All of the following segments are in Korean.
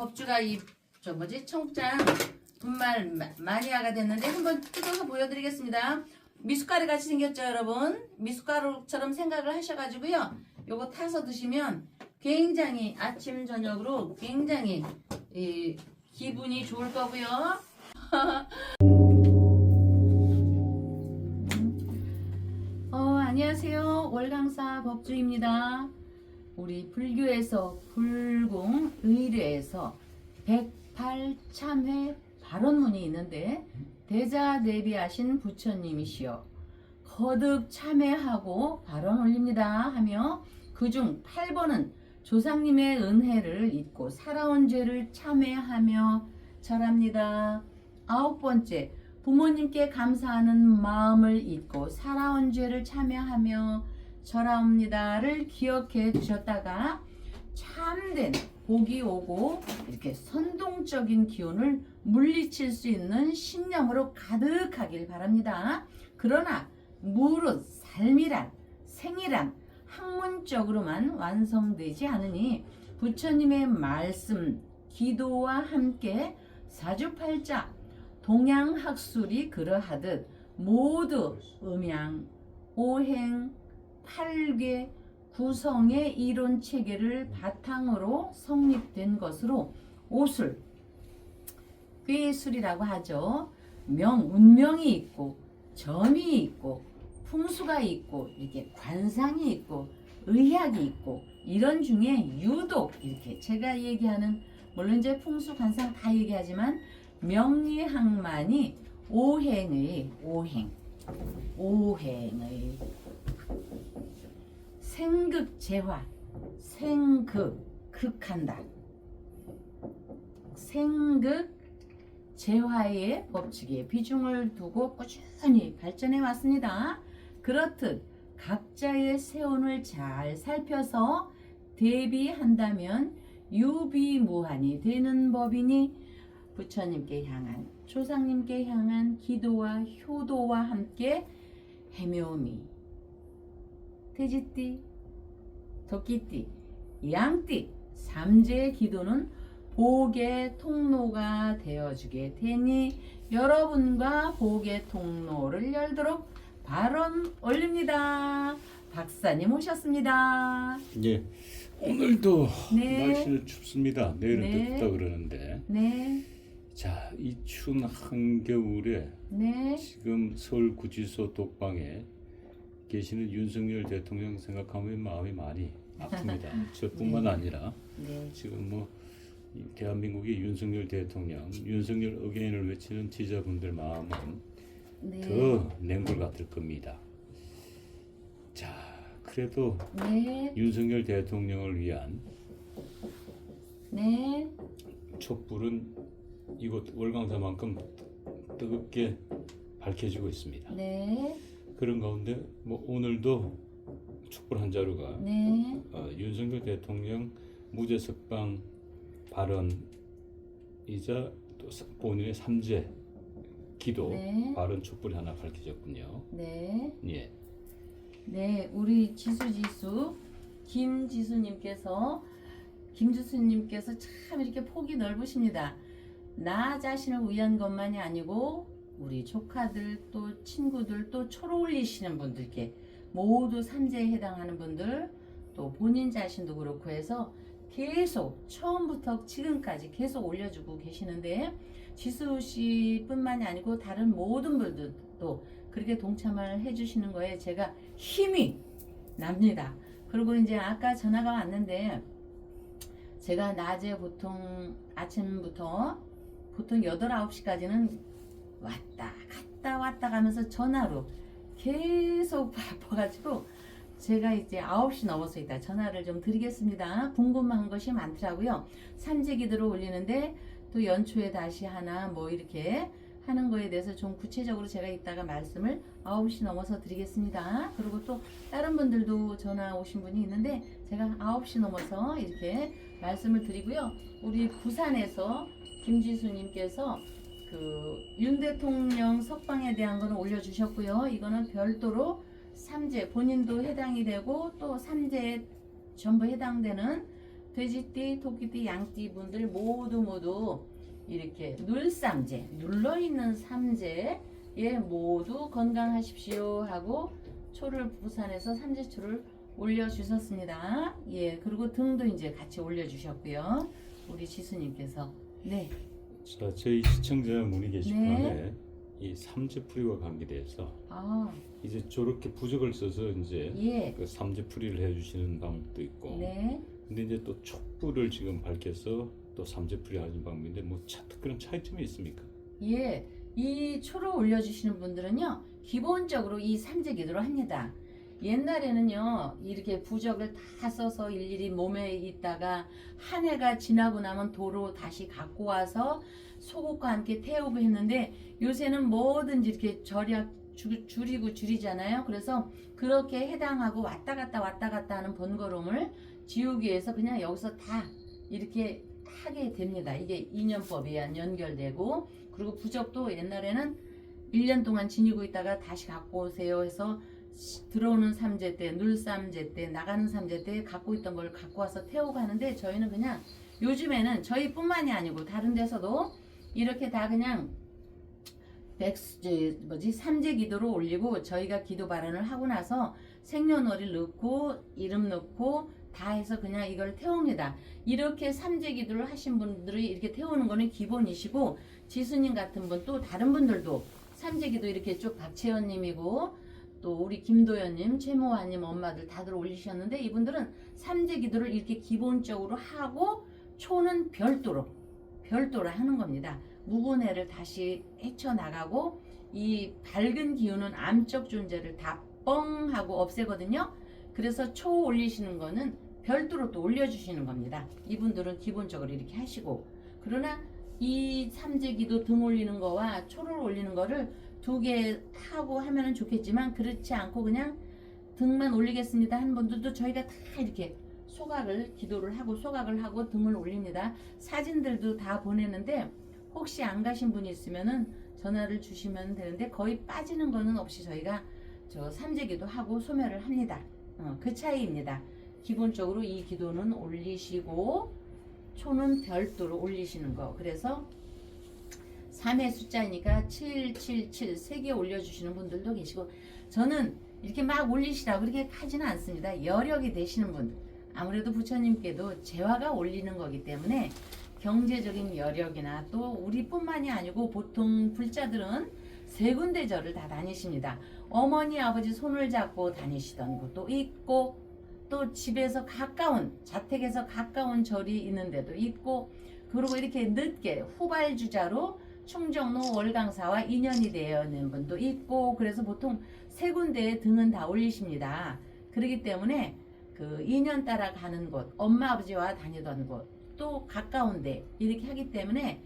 법주가 청장 분말 마니아가 됐는데 한번 뜯어서 보여드리겠습니다. 미숫가루 같이 생겼죠, 여러분? 미숫가루처럼 생각을 하셔가지고요. 요거 타서 드시면 굉장히 아침 저녁으로 굉장히 기분이 좋을 거고요. 안녕하세요. 월강사 법주입니다. 우리 불교에서 불공 의례에서 108참회 발언문이 있는데 대자대비하신 부처님이시여 거듭 참회하고 발언 올립니다 하며 그중 8번은 조상님의 은혜를 잊고 살아온 죄를 참회하며 절합니다. 9번째 부모님께 감사하는 마음을 잊고 살아온 죄를 참여하며 절하옵니다를 기억해 두셨다가 참된 복이 오고 이렇게 선동적인 기운을 물리칠 수 있는 신념으로 가득하길 바랍니다. 그러나 무릇 삶이란 생이란 학문적으로만 완성되지 않으니 부처님의 말씀, 기도와 함께 사주팔자 동양학술이 그러하듯 모두 음양, 오행, 팔괴, 구성의 이론 체계를 바탕으로 성립된 것으로 오술, 꾀술이라고 하죠. 운명이 있고 점이 있고 풍수가 있고 이렇게 관상이 있고 의학이 있고 이런 중에 유독 이렇게 제가 얘기하는 물론 이제 풍수 관상 다 얘기하지만 명리학만이 오행의 생극재화 극한다. 생극재화의 법칙에 비중을 두고 꾸준히 발전해 왔습니다. 그렇듯 각자의 세운을 잘 살펴서 대비한다면 유비무한이 되는 법이니 부처님께 향한 조상님께 향한 기도와 효도와 함께 해묘미, 돼지띠, 토끼띠, 양띠 삼재의 기도는 복의 통로가 되어주게 되니 여러분과 복의 통로를 열도록 발언 올립니다. 박사님 오셨습니다. 예, 오늘도 네. 날씨는 춥습니다. 내일은 네. 덥다 그러는데 네, 자, 이 추운 한겨울에 네, 지금 서울 구치소 독방에 계시는 윤석열 대통령 생각하면 마음이 많이 아픕니다. 저뿐만 아니라 네, 지금 이 대한민국의 윤석열 대통령, 윤석열 어게인을 외치는 지자분들 마음은 네, 더 냉골 같을 겁니다. 자, 그래도 네, 윤석열 대통령을 위한 네, 촛불은 이곳 월강사만큼 뜨겁게 밝혀지고 있습니다. 네, 그런 가운데 오늘도 촛불 한 자루가 네, 윤석열 대통령 무죄 석방 발언이자 또 본인의 삼재 기도 네. 발언 촛불이 하나 밝혀졌군요. 네. 예. 네, 우리 김지수님께서 참 이렇게 폭이 넓으십니다. 나 자신을 위한 것만이 아니고 우리 조카들 또 친구들 또 초로 올리시는 분들께 모두 삼재에 해당하는 분들 또 본인 자신도 그렇고 해서 계속 처음부터 지금까지 계속 올려주고 계시는데 지수씨 뿐만이 아니고 다른 모든 분들도 그렇게 동참을 해주시는 거에 제가 힘이 납니다. 그리고 이제 아까 전화가 왔는데 제가 낮에 아침부터 보통 8, 9시까지는 왔다 가면서 전화로 계속 바빠가지고 제가 이제 9시 넘어서 있다 전화를 좀 드리겠습니다. 궁금한 것이 많더라고요. 삼재기도를 올리는데 또 연초에 다시 하나 이렇게 하는 거에 대해서 좀 구체적으로 제가 이따가 말씀을 9시 넘어서 드리겠습니다. 그리고 또 다른 분들도 전화 오신 분이 있는데 제가 9시 넘어서 이렇게 말씀을 드리고요. 우리 부산에서 김지수님께서 윤 대통령 석방에 대한 거는 올려주셨고요. 이거는 별도로 삼재 본인도 해당이 되고 또 삼재에 전부 해당되는 돼지띠, 토끼띠, 양띠 분들 모두 이렇게 눌삼재, 눌러있는 삼재에 모두 건강하십시오 하고 초를 부산에서 삼재초를 올려주셨습니다. 예, 그리고 등도 이제 같이 올려주셨고요. 우리 지수님께서. 네. 자, 저희 시청자 문의 게시판에 네. 이 삼재풀이와 관계돼서 아, 이제 저렇게 부적을 써서 이제 예. 그 삼재풀이를 해주시는 방법도 있고, 네. 근데 이제 또 촛불을 지금 밝혀서 또 삼재풀이 하는 방법인데 뭐 특별한 차이점이 있습니까? 예. 이 초를 올려주시는 분들은요, 기본적으로 이 삼재 기도를 합니다. 옛날에는요, 이렇게 부적을 다 써서 일일이 몸에 있다가 한 해가 지나고 나면 도로 다시 갖고 와서 속옷과 함께 태우고 했는데, 요새는 뭐든지 이렇게 줄이잖아요. 그래서 그렇게 해당하고 왔다 갔다 하는 번거로움을 지우기 위해서 그냥 여기서 다 이렇게 하게 됩니다. 이게 인연법에 연결되고, 그리고 부적도 옛날에는 1년 동안 지니고 있다가 다시 갖고 오세요 해서 들어오는 삼재 때, 눌삼재 때, 나가는 삼재 때 갖고 있던 걸 갖고 와서 태우고 하는데, 저희는 그냥 요즘에는 저희뿐만이 아니고 다른 데서도 이렇게 다 그냥 삼재 기도로 올리고, 저희가 기도 발언을 하고 나서 생년월일 넣고 이름 넣고 다 해서 그냥 이걸 태웁니다. 이렇게 삼재 기도를 하신 분들이 이렇게 태우는 거는 기본이시고, 지수님 같은 분 또 다른 분들도 삼재 기도 이렇게 쭉 박채연님이고 또 우리 김도연님, 최모아님 엄마들 다들 올리셨는데, 이분들은 삼재 기도를 이렇게 기본적으로 하고 초는 별도로 하는 겁니다. 무분해를 다시 헤쳐나가고, 이 밝은 기운은 암적 존재를 다 뻥 하고 없애거든요. 그래서 초 올리시는 거는 별도로 또 올려주시는 겁니다. 이분들은 기본적으로 이렇게 하시고, 그러나 이 삼재기도 등 올리는 거와 초를 올리는 거를 두 개 하고 하면은 좋겠지만, 그렇지 않고 그냥 등만 올리겠습니다 한 분들도 저희가 다 이렇게 기도를 하고 소각을 하고 등을 올립니다. 사진들도 다 보내는데, 혹시 안 가신 분이 있으면은 전화를 주시면 되는데, 거의 빠지는 거는 없이 저희가 저 삼재기도 하고 소멸을 합니다. 그 차이입니다. 기본적으로 이 기도는 올리시고 초는 별도로 올리시는 거. 그래서 3의 숫자이니까 777 3개 올려주시는 분들도 계시고, 저는 이렇게 막 올리시라고 그렇게 하지는 않습니다. 여력이 되시는 분들, 아무래도 부처님께도 재화가 올리는 거기 때문에 경제적인 여력이나 또 우리뿐만이 아니고 보통 불자들은 세 군데 절을 다 다니십니다. 어머니 아버지 손을 잡고 다니시던 곳도 있고, 또 집에서 가까운, 자택에서 가까운 절이 있는 데도 있고, 그리고 이렇게 늦게 후발주자로 충정로 월강사와 인연이 되어 있는 분도 있고, 그래서 보통 세 군데에 등은 다 올리십니다. 그렇기 때문에 그 인연 따라 가는 곳, 엄마 아버지와 다니던 곳, 또 가까운데 이렇게 하기 때문에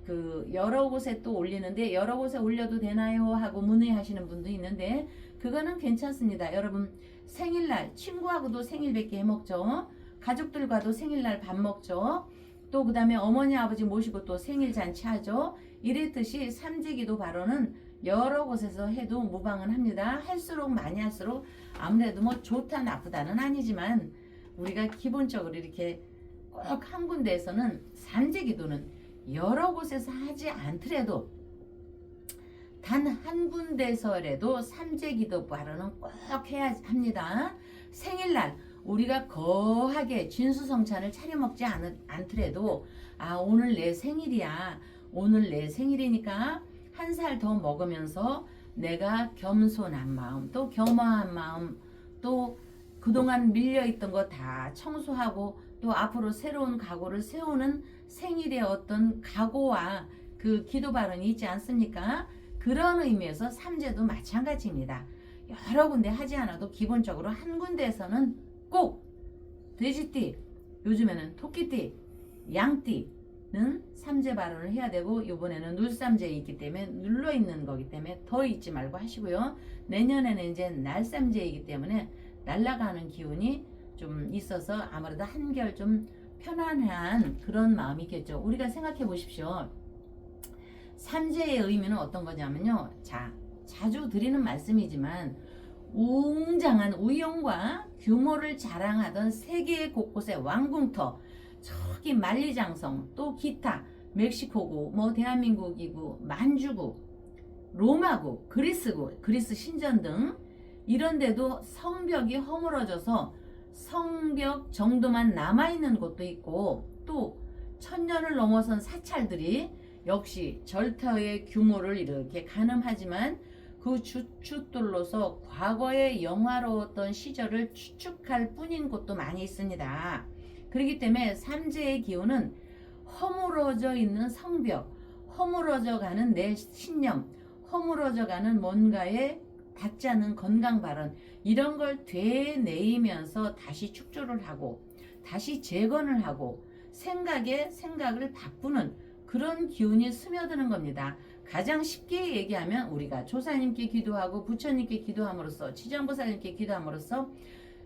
그 여러 곳에 또 올리는데, 여러 곳에 올려도 되나요 하고 문의하시는 분도 있는데, 그거는 괜찮습니다. 여러분 생일날 친구하고도 생일 뵙게 해먹죠. 가족들과도 생일날 밥 먹죠. 또 그 다음에 어머니 아버지 모시고 또 생일 잔치 하죠. 이랬듯이 삼재기도 발언은 여러 곳에서 해도 무방은 합니다. 할수록 많이 할수록 아무래도 뭐 좋다 나쁘다는 아니지만, 우리가 기본적으로 이렇게 꼭 한 군데에서는 삼재기도는 여러 곳에서 하지 않더라도 단 한 군데서라도 삼재기도 발언은 꼭 해야 합니다. 생일날 우리가 거하게 진수성찬을 차려 먹지 않더라도, 아 오늘 내 생일이야, 오늘 내 생일이니까 한 살 더 먹으면서 내가 겸손한 마음, 또 겸허한 마음, 또 그동안 밀려있던 거 다 청소하고 또 앞으로 새로운 각오를 세우는 생일의 어떤 각오와 그 기도 발언이 있지 않습니까? 그런 의미에서 삼재도 마찬가지입니다. 여러 군데 하지 않아도 기본적으로 한 군데에서는 꼭 돼지띠, 요즘에는 토끼띠, 양띠는 삼재 발언을 해야 되고, 이번에는 눌삼재에 있기 때문에 눌러 있는 거기 때문에 더 잊지 말고 하시고요. 내년에는 이제 날삼재이기 때문에 날아가는 기운이 좀 있어서 아무래도 한결 좀 편안한 그런 마음이겠죠. 우리가 생각해 보십시오. 삼재의 의미는 어떤 거냐면요, 자주 드리는 말씀이지만 웅장한 우영과 규모를 자랑하던 세계 곳곳의 왕궁터, 저기 만리장성 또 기타 멕시코고 뭐 대한민국이고 만주고 로마고 그리스고 그리스 신전 등 이런데도 성벽이 허물어져서 성벽 정도만 남아있는 곳도 있고 또 1000년을 넘어선 사찰들이 역시 절터의 규모를 이렇게 가늠하지만 그 주춧돌로서 과거의 영화로웠던 시절을 추측할 뿐인 곳도 많이 있습니다. 그렇기 때문에 삼재의 기운은 허물어져 있는 성벽, 허물어져 가는 내 신념, 허물어져 가는 뭔가에 닿지 않는 건강 발언 이런 걸 되뇌이면서 다시 축조를 하고 다시 재건을 하고 생각을 바꾸는 그런 기운이 스며드는 겁니다. 가장 쉽게 얘기하면 우리가 조사님께 기도하고 부처님께 기도함으로써 지정보살님께 기도함으로써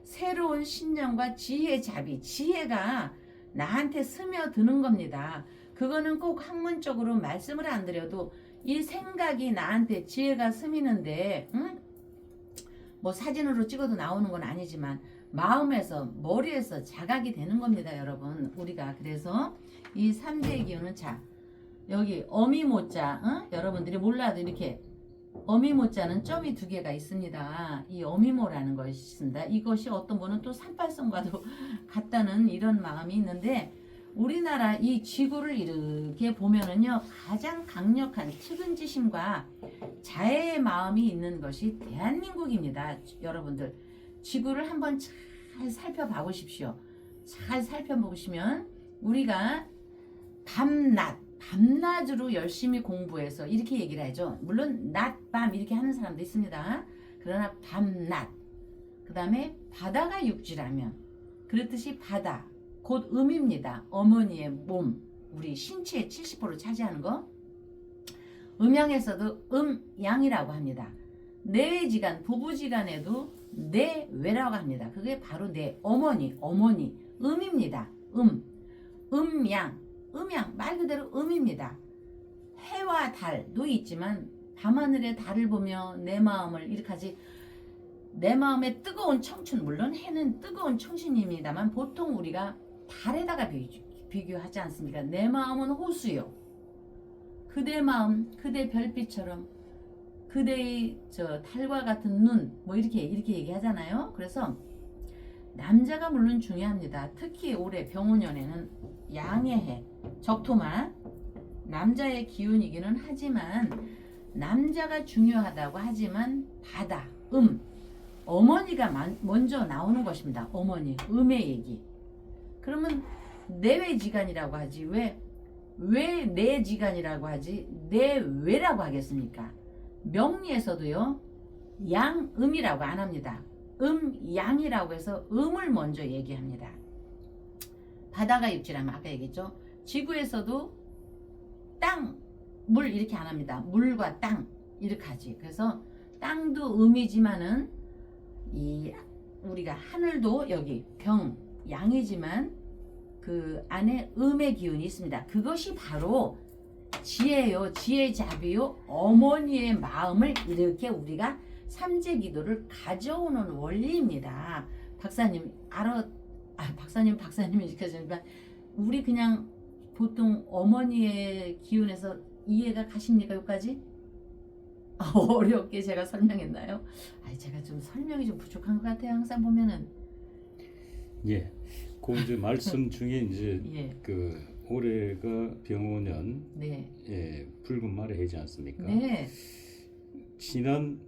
새로운 신념과 지혜자비, 지혜가 나한테 스며드는 겁니다. 그거는 꼭 학문적으로 말씀을 안 드려도 이 생각이 나한테 지혜가 스미는데 뭐 사진으로 찍어도 나오는 건 아니지만 마음에서 머리에서 자각이 되는 겁니다. 여러분 우리가 그래서 이 삼재의 기운은 자 여기 어미모자 여러분들이 몰라도 이렇게 어미모자는 점이 2개가 있습니다. 이 어미모라는 것이 있습니다. 이것이 어떤 분은 또 삼팔성과도 같다는 이런 마음이 있는데 우리나라 이 지구를 이렇게 보면은요 가장 강력한 측은지심과 자애의 마음이 있는 것이 대한민국입니다. 여러분들 지구를 한번 잘 살펴봐 보십시오. 잘 살펴보시면 우리가 밤낮으로 열심히 공부해서 이렇게 얘기를 하죠. 물론 낮, 밤 이렇게 하는 사람도 있습니다. 그러나 밤낮 그 다음에 바다가 육지라면 그렇듯이 바다 곧 음입니다. 어머니의 몸 우리 신체의 70%를 차지하는 거 음양에서도 음양이라고 합니다. 내외지간 부부지간에도 내외라고 합니다. 그게 바로 내 어머니 음입니다. 음양 말 그대로 음입니다. 해와 달도 있지만 밤하늘의 달을 보며 내 마음을 이렇게 하지 내 마음의 뜨거운 청춘 물론 해는 뜨거운 청춘입니다만 보통 우리가 달에다가 비교하지 않습니까? 내 마음은 호수요. 그대 마음 그대 별빛처럼 그대의 저 달과 같은 눈 뭐 이렇게 얘기하잖아요. 그래서 남자가 물론 중요합니다. 특히 올해 병원년에는 양의 해 적토마 남자의 기운이기는 하지만 남자가 중요하다고 하지만 바다 어머니가 먼저 나오는 것입니다. 어머니 음의 얘기. 그러면 내외지간이라고 하지 왜 내지간이라고 하지 내외라고 하겠습니까? 명리에서도요 양음이라고 안 합니다. 양이라고 해서 음을 먼저 얘기합니다. 바다가 육지라면 아까 얘기했죠. 지구에서도 땅, 물 이렇게 안 합니다. 물과 땅 이렇게 하지. 그래서 땅도 음이지만은 이 우리가 하늘도 여기 양이지만 그 안에 음의 기운이 있습니다. 그것이 바로 지혜요, 지혜자비요, 어머니의 마음을 이렇게 우리가 삼재기도를 가져오는 원리입니다. 박사님이 시켜주니까 우리 그냥 보통 어머니의 기운에서 이해가 가십니까? 여기까지? 어렵게 제가 설명했나요? 제가 좀 설명이 좀 부족한 것 같아요. 항상 보면은 예, 그 이제 말씀 중에 이제 예. 그 올해가 병오년 네. 예, 붉은 말의 해지 않습니까? 네. 지난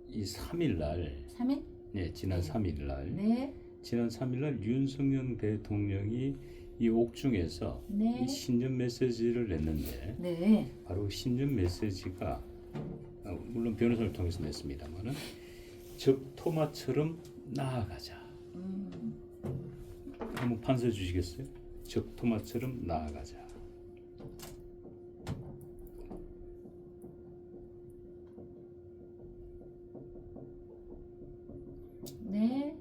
이 3일 날 3일? 네, 지난 3일 날 네. 지난 3일 날 윤석열 대통령이 이 옥중에서 네. 이 신년 메시지를 냈는데 네. 바로 신년 메시지가 물론 변호사를 통해서 냈습니다만은 적토마처럼 나아가자. 한번 판서해 주시겠어요? 적토마처럼 나아가자. 네.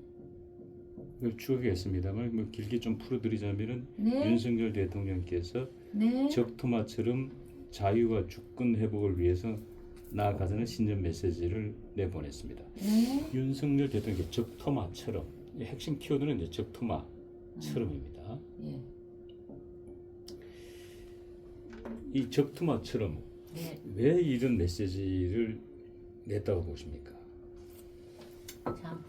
이걸 추억했습니다만 뭐 길게 좀 풀어드리자면은 네. 윤석열 대통령께서 네. 적토마처럼 자유와 주권 회복을 위해서 나아가자는 신년 메시지를 내보냈습니다. 네. 윤석열 대통령께 적토마처럼 핵심 키워드는 이제 적토마 처럼입니다. 예. 이 적토마처럼 네. 왜 이런 메시지를 냈다고 보십니까? 자,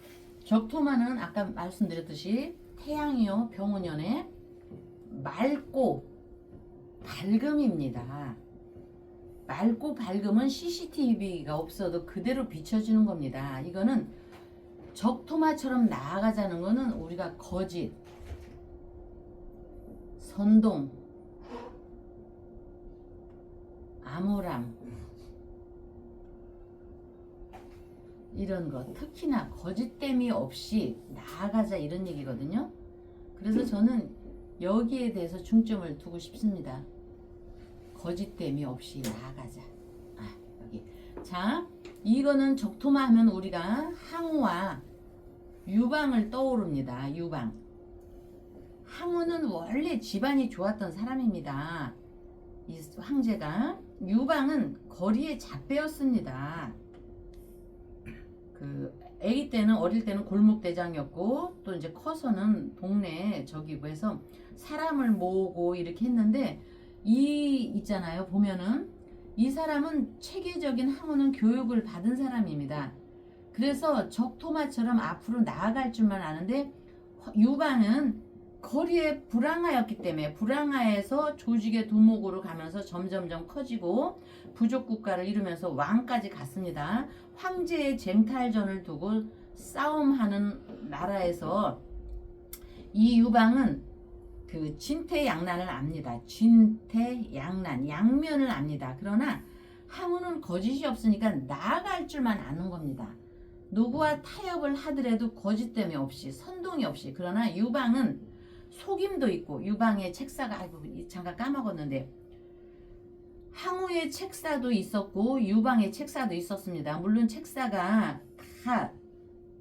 적토마는 아까 말씀드렸듯이 태양이요 병원연의 맑고 밝음입니다. 맑고 밝음은 CCTV가 없어도 그대로 비춰지는 겁니다. 이거는 적토마처럼 나아가자는 거는 우리가 거짓, 선동, 암호람 이런 거 특히나 거짓됨이 없이 나아가자 이런 얘기거든요. 그래서 저는 여기에 대해서 중점을 두고 싶습니다. 거짓됨이 없이 나아가자. 여기. 자, 이거는 적토마 하면 우리가 항우와 유방을 떠오릅니다. 유방. 항우는 원래 집안이 좋았던 사람입니다. 이 황제가. 유방은 거리의 잡배였습니다. 아기 때는 어릴 때는 골목대장이었고 또 이제 커서는 동네 저기 뭐해서 사람을 모으고 이렇게 했는데 있잖아요. 보면은 이 사람은 체계적인 항우는 교육을 받은 사람입니다. 그래서 적토마처럼 앞으로 나아갈 줄만 아는데 유방은 거리에 불황하였기 때문에 불황하에서 조직의 두목으로 가면서 점점점 커지고 부족 국가를 이루면서 왕까지 갔습니다. 황제의 쟁탈전을 두고 싸움하는 나라에서 이 유방은 그 진퇴양난을 압니다. 진퇴양난, 양면을 압니다. 그러나 항우는 거짓이 없으니까 나아갈 줄만 아는 겁니다. 누구와 타협을 하더라도 거짓됨이 없이 선동이 없이. 그러나 유방은 속임도 있고 유방의 책사가 잠깐 까먹었는데 항우의 책사도 있었고 유방의 책사도 있었습니다. 물론 책사가 다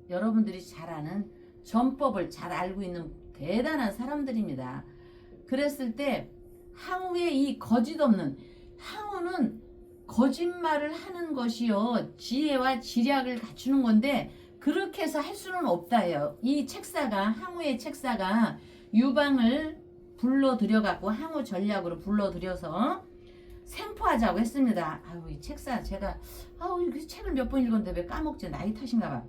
여러분들이 잘 아는 전법을 잘 알고 있는 대단한 사람들입니다. 그랬을 때 항우의 이 거짓 없는 항우는 거짓말을 하는 것이요 지혜와 지략을 갖추는 건데 그렇게 해서 할 수는 없다예요. 이 책사가 항우의 책사가 유방을 불러들여갖고 항우 전략으로 불러들여서 생포하자고 했습니다. 이 책사 제가 이 책을 몇 번 읽었는데 왜 까먹지? 나이 탓인가봐.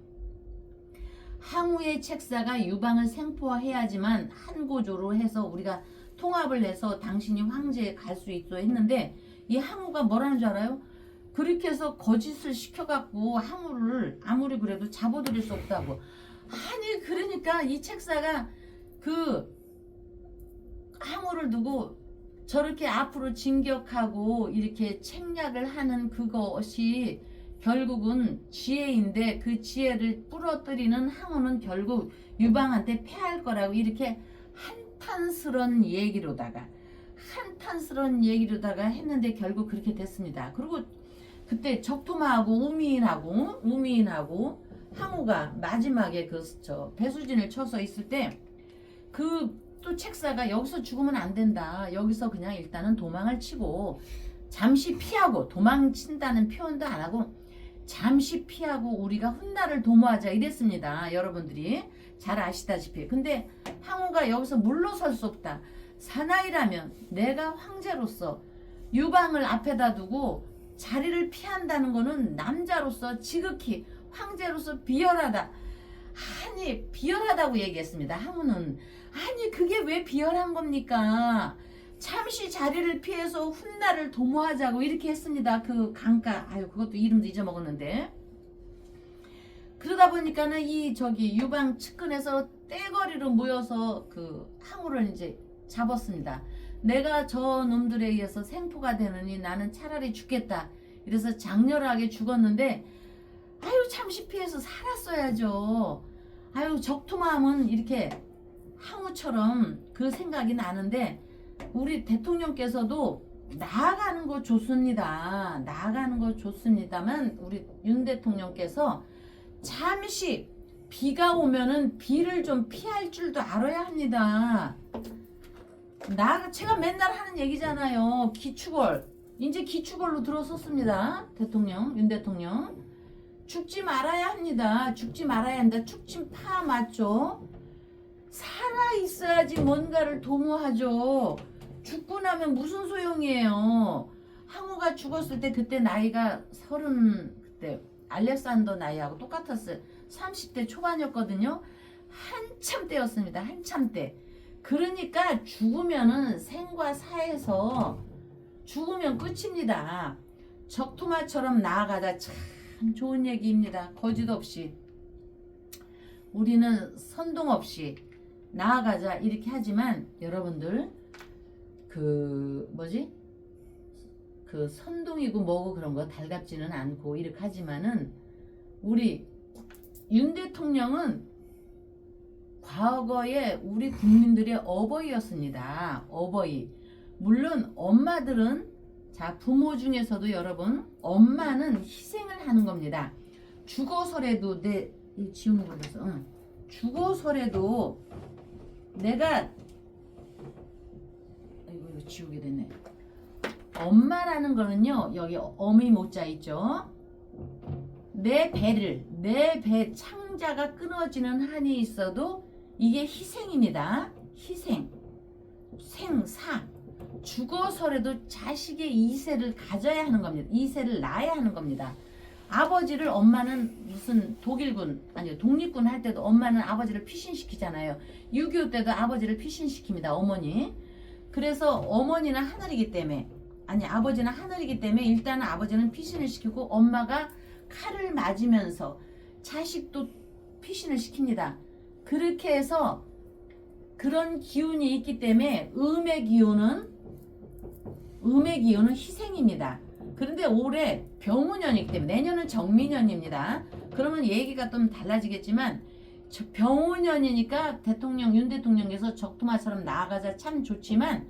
항우의 책사가 유방을 생포해야지만 한고조로 해서 우리가 통합을 해서 당신이 황제에 갈 수 있어 했는데 이 항우가 뭐라는 줄 알아요? 그렇게 해서 거짓을 시켜갖고 항우를 아무리 그래도 잡아들일 수 없다고. 아니 그러니까 이 책사가 그 항우를 두고 저렇게 앞으로 진격하고 이렇게 책략을 하는 그것이 결국은 지혜인데 그 지혜를 부러뜨리는 항우는 결국 유방한테 패할 거라고 이렇게 한탄스러운 얘기로다가 했는데 결국 그렇게 됐습니다. 그리고 그때 적토마하고 우미인하고 항우가 마지막에 배수진을 쳐서 있을 때 또 책사가 여기서 죽으면 안 된다. 여기서 그냥 일단은 도망을 치고 잠시 피하고 도망친다는 표현도 안 하고 잠시 피하고 우리가 훗날을 도모하자 이랬습니다. 여러분들이 잘 아시다시피. 근데 항우가 여기서 물러설 수 없다. 사나이라면 내가 황제로서 유방을 앞에다 두고 자리를 피한다는 거는 남자로서 지극히 황제로서 비열하다. 아니 비열하다고 얘기했습니다. 항우는 아니 그게 왜 비열한 겁니까? 잠시 자리를 피해서 훗날을 도모하자고 이렇게 했습니다. 그 강가 그것도 이름도 잊어먹었는데 그러다 보니까는 유방 측근에서 떼거리로 모여서 그 항우를 이제 잡았습니다. 내가 저 놈들에 의해서 생포가 되느니 나는 차라리 죽겠다. 이래서 장렬하게 죽었는데 잠시 피해서 살았어야죠. 적토마함은 이렇게 항우처럼 그 생각이 나는데 우리 대통령께서도 나아가는 거 좋습니다. 나아가는 거 좋습니다만 우리 윤 대통령께서 잠시 비가 오면은 비를 좀 피할 줄도 알아야 합니다. 제가 맨날 하는 얘기잖아요. 기축월. 이제 기축월로 들어섰습니다. 윤 대통령. 죽지 말아야 합니다. 죽지 말아야 한다. 축침파 맞죠? 살아 있어야지 뭔가를 도모하죠. 죽고 나면 무슨 소용이에요. 항우가 죽었을 때 그때 나이가 30, 그때 알렉산더 나이하고 똑같았어요. 30대 초반이었거든요. 한참 때였습니다. 한참 때. 그러니까 죽으면은 생과 사에서 죽으면 끝입니다. 적토마처럼 나아가다 참 좋은 얘기입니다. 거짓 없이 우리는 선동 없이 나아가자 이렇게 하지만 여러분들 그 선동이고 뭐고 그런 거 달갑지는 않고 이렇게 하지만은 우리 윤 대통령은 과거에 우리 국민들의 어버이였습니다. 어버이. 물론 엄마들은 자 부모 중에서도 여러분 엄마는 희생을 하는 겁니다. 죽어서라도 지우는 거라서 죽어서라도 내가 이거 지우게 됐네. 엄마라는 거는요 여기 어미 모자 있죠. 내 배 창자가 끊어지는 한이 있어도 이게 희생입니다. 희생, 생사. 죽어서라도 자식의 이세를 가져야 하는 겁니다. 이세를 낳아야 하는 겁니다. 아버지를 엄마는 무슨 독일군 아니요 독립군 할 때도 엄마는 아버지를 피신시키잖아요. 6.25 때도 아버지를 피신시킵니다. 어머니. 그래서 어머니는 하늘이기 때문에 아버지는 하늘이기 때문에 일단은 아버지는 피신을 시키고 엄마가 칼을 맞으면서 자식도 피신을 시킵니다. 그렇게 해서 그런 기운이 있기 때문에 음의 기운은 희생입니다. 그런데 올해 병우년이기 때문에 내년은 정미년입니다. 그러면 얘기가 좀 달라지겠지만 병우년이니까 윤 대통령께서 적토마처럼 나아가자 참 좋지만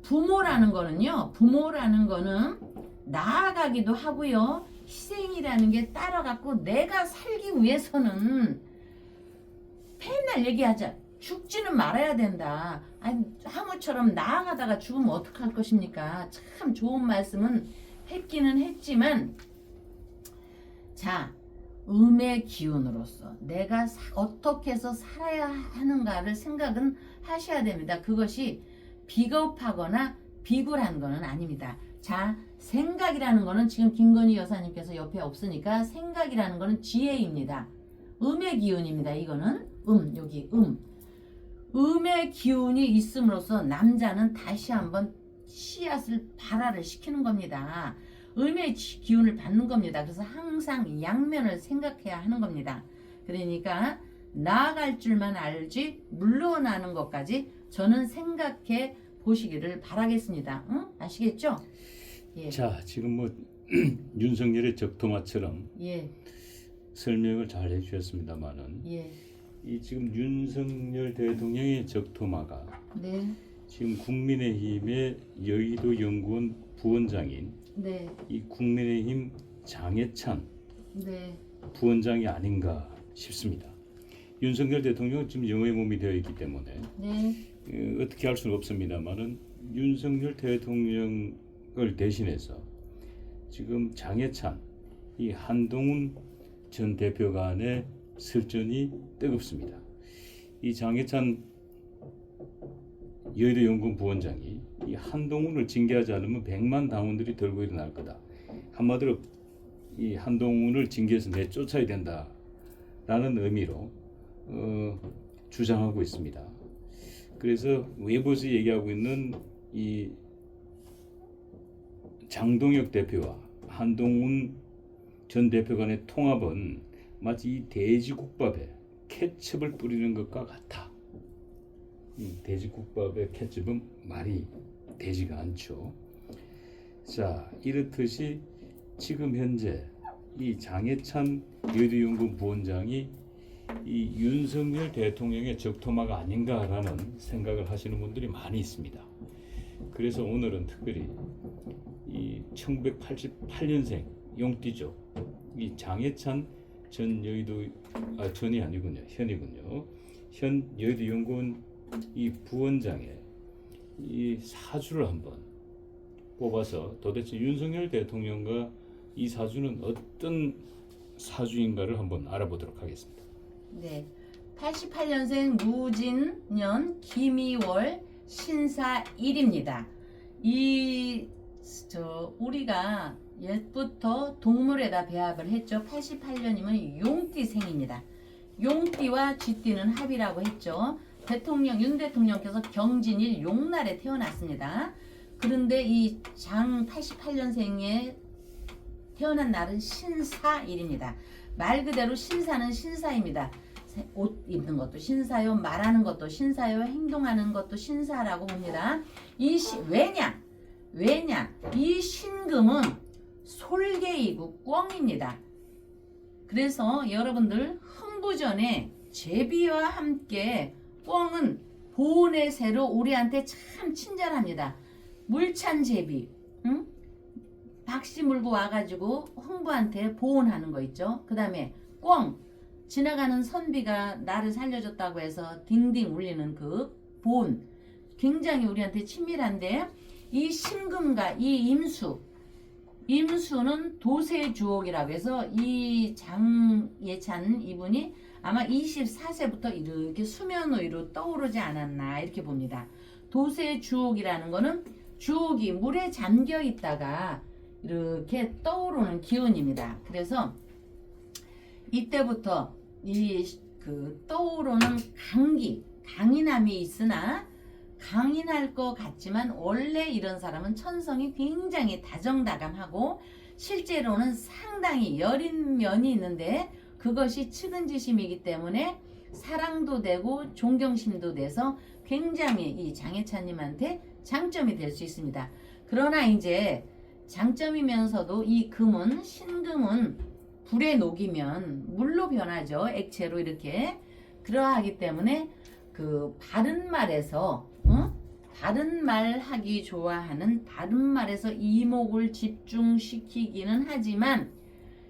부모라는 거는 나아가기도 하고요. 희생이라는 게 따라갖고 내가 살기 위해서는 맨날 얘기하자. 죽지는 말아야 된다. 항우처럼 나아가다가 죽으면 어떡할 것입니까? 참 좋은 말씀은 했기는 했지만 자 음의 기운으로서 내가 어떻게 해서 살아야 하는가를 생각은 하셔야 됩니다. 그것이 비겁하거나 비굴한 거는 아닙니다. 자 생각이라는 거는 지금 김건희 여사님께서 옆에 없으니까 생각이라는 거는 지혜입니다. 음의 기운입니다. 이거는 여기 음의 기운이 있음으로써 남자는 다시 한번 씨앗을 발화를 시키는 겁니다. 음의 기운을 받는 겁니다. 그래서 항상 양면을 생각해야 하는 겁니다. 그러니까 나아갈 줄만 알지 물러나는 것까지 저는 생각해 보시기를 바라겠습니다. 응? 아시겠죠? 예. 자, 지금 윤석열의 적토마처럼 예. 설명을 잘 해주셨습니다만은 예. 이 지금 윤석열 대통령의 적토마가 네. 지금 국민의힘의 여의도 연구원 부원장인 네. 이 국민의힘 장해찬 네. 부원장이 아닌가 싶습니다. 윤석열 대통령은 지금 영어의 몸이 되어 있기 때문에 네. 어떻게 할 수는 없습니다만은 윤석열 대통령을 대신해서 지금 장해찬 이 한동훈 전 대표 간의 설전이 뜨겁습니다. 이 장해찬 여의도 연구원 부원장이 이 한동훈을 징계하지 않으면 100만 당원들이 들고 일어날 거다. 한마디로 이 한동훈을 징계해서 내쫓아야 된다라는 의미로 주장하고 있습니다. 그래서 외부에서 얘기하고 있는 이 장동혁 대표와 한동훈 전 대표 간의 통합은 마치 이 돼지국밥에 케첩을 뿌리는 것과 같아. 이 돼지국밥에 케첩은 말이 되지가 않죠. 자, 이렇듯이 지금 현재 이 장해찬 여의도연구원 부원장이 이 윤석열 대통령의 적토마가 아닌가라는 생각을 하시는 분들이 많이 있습니다. 그래서 오늘은 특별히 이 1988년생 용띠죠. 이 장해찬 전 여의도 전이 아니군요. 현이군요. 현 여의도 연구원 이 부원장의 이 사주를 한번 뽑아서 도대체 윤석열 대통령과 이 사주는 어떤 사주인가를 한번 알아보도록 하겠습니다. 네. 88년생 무진년 김이월 신사일입니다. 우리가 옛부터 동물에다 배합을 했죠. 88년이면 용띠생입니다. 용띠와 쥐띠는 합이라고 했죠. 윤 대통령께서 경진일 용날에 태어났습니다. 그런데 이 장 88년생에 태어난 날은 신사일입니다. 말 그대로 신사는 신사입니다. 옷 입는 것도 신사요, 말하는 것도 신사요, 행동하는 것도 신사라고 봅니다. 왜냐? 이 신금은 솔개이고 꿩입니다. 그래서 여러분들 흥부전에 제비와 함께 꿩은 보온의 새로 우리한테 참 친절합니다. 물찬 제비, 응? 박씨 물고 와가지고 흥부한테 보온하는 거 있죠. 그 다음에 꿩, 지나가는 선비가 나를 살려줬다고 해서 딩딩 울리는 그 보온, 굉장히 우리한테 친밀한데, 이 신금과 이 임수는 도세주옥이라고 해서 이 장예찬 이분이 아마 24세부터 이렇게 수면 위로 떠오르지 않았나 이렇게 봅니다. 도세주옥이라는 거는 주옥이 물에 잠겨 있다가 이렇게 떠오르는 기운입니다. 그래서 이때부터 떠오르는 강인함이 있으나, 강인할 것 같지만 원래 이런 사람은 천성이 굉장히 다정다감하고 실제로는 상당히 여린 면이 있는데, 그것이 측은지심이기 때문에 사랑도 되고 존경심도 돼서 굉장히 이 장혜찬님한테 장점이 될 수 있습니다. 그러나 이제 장점이면서도 이 신금은 불에 녹이면 물로 변하죠. 액체로 이렇게. 그러하기 때문에 그 바른 말에서 바른 말 하기 좋아하는, 바른 말에서 이목을 집중시키기는 하지만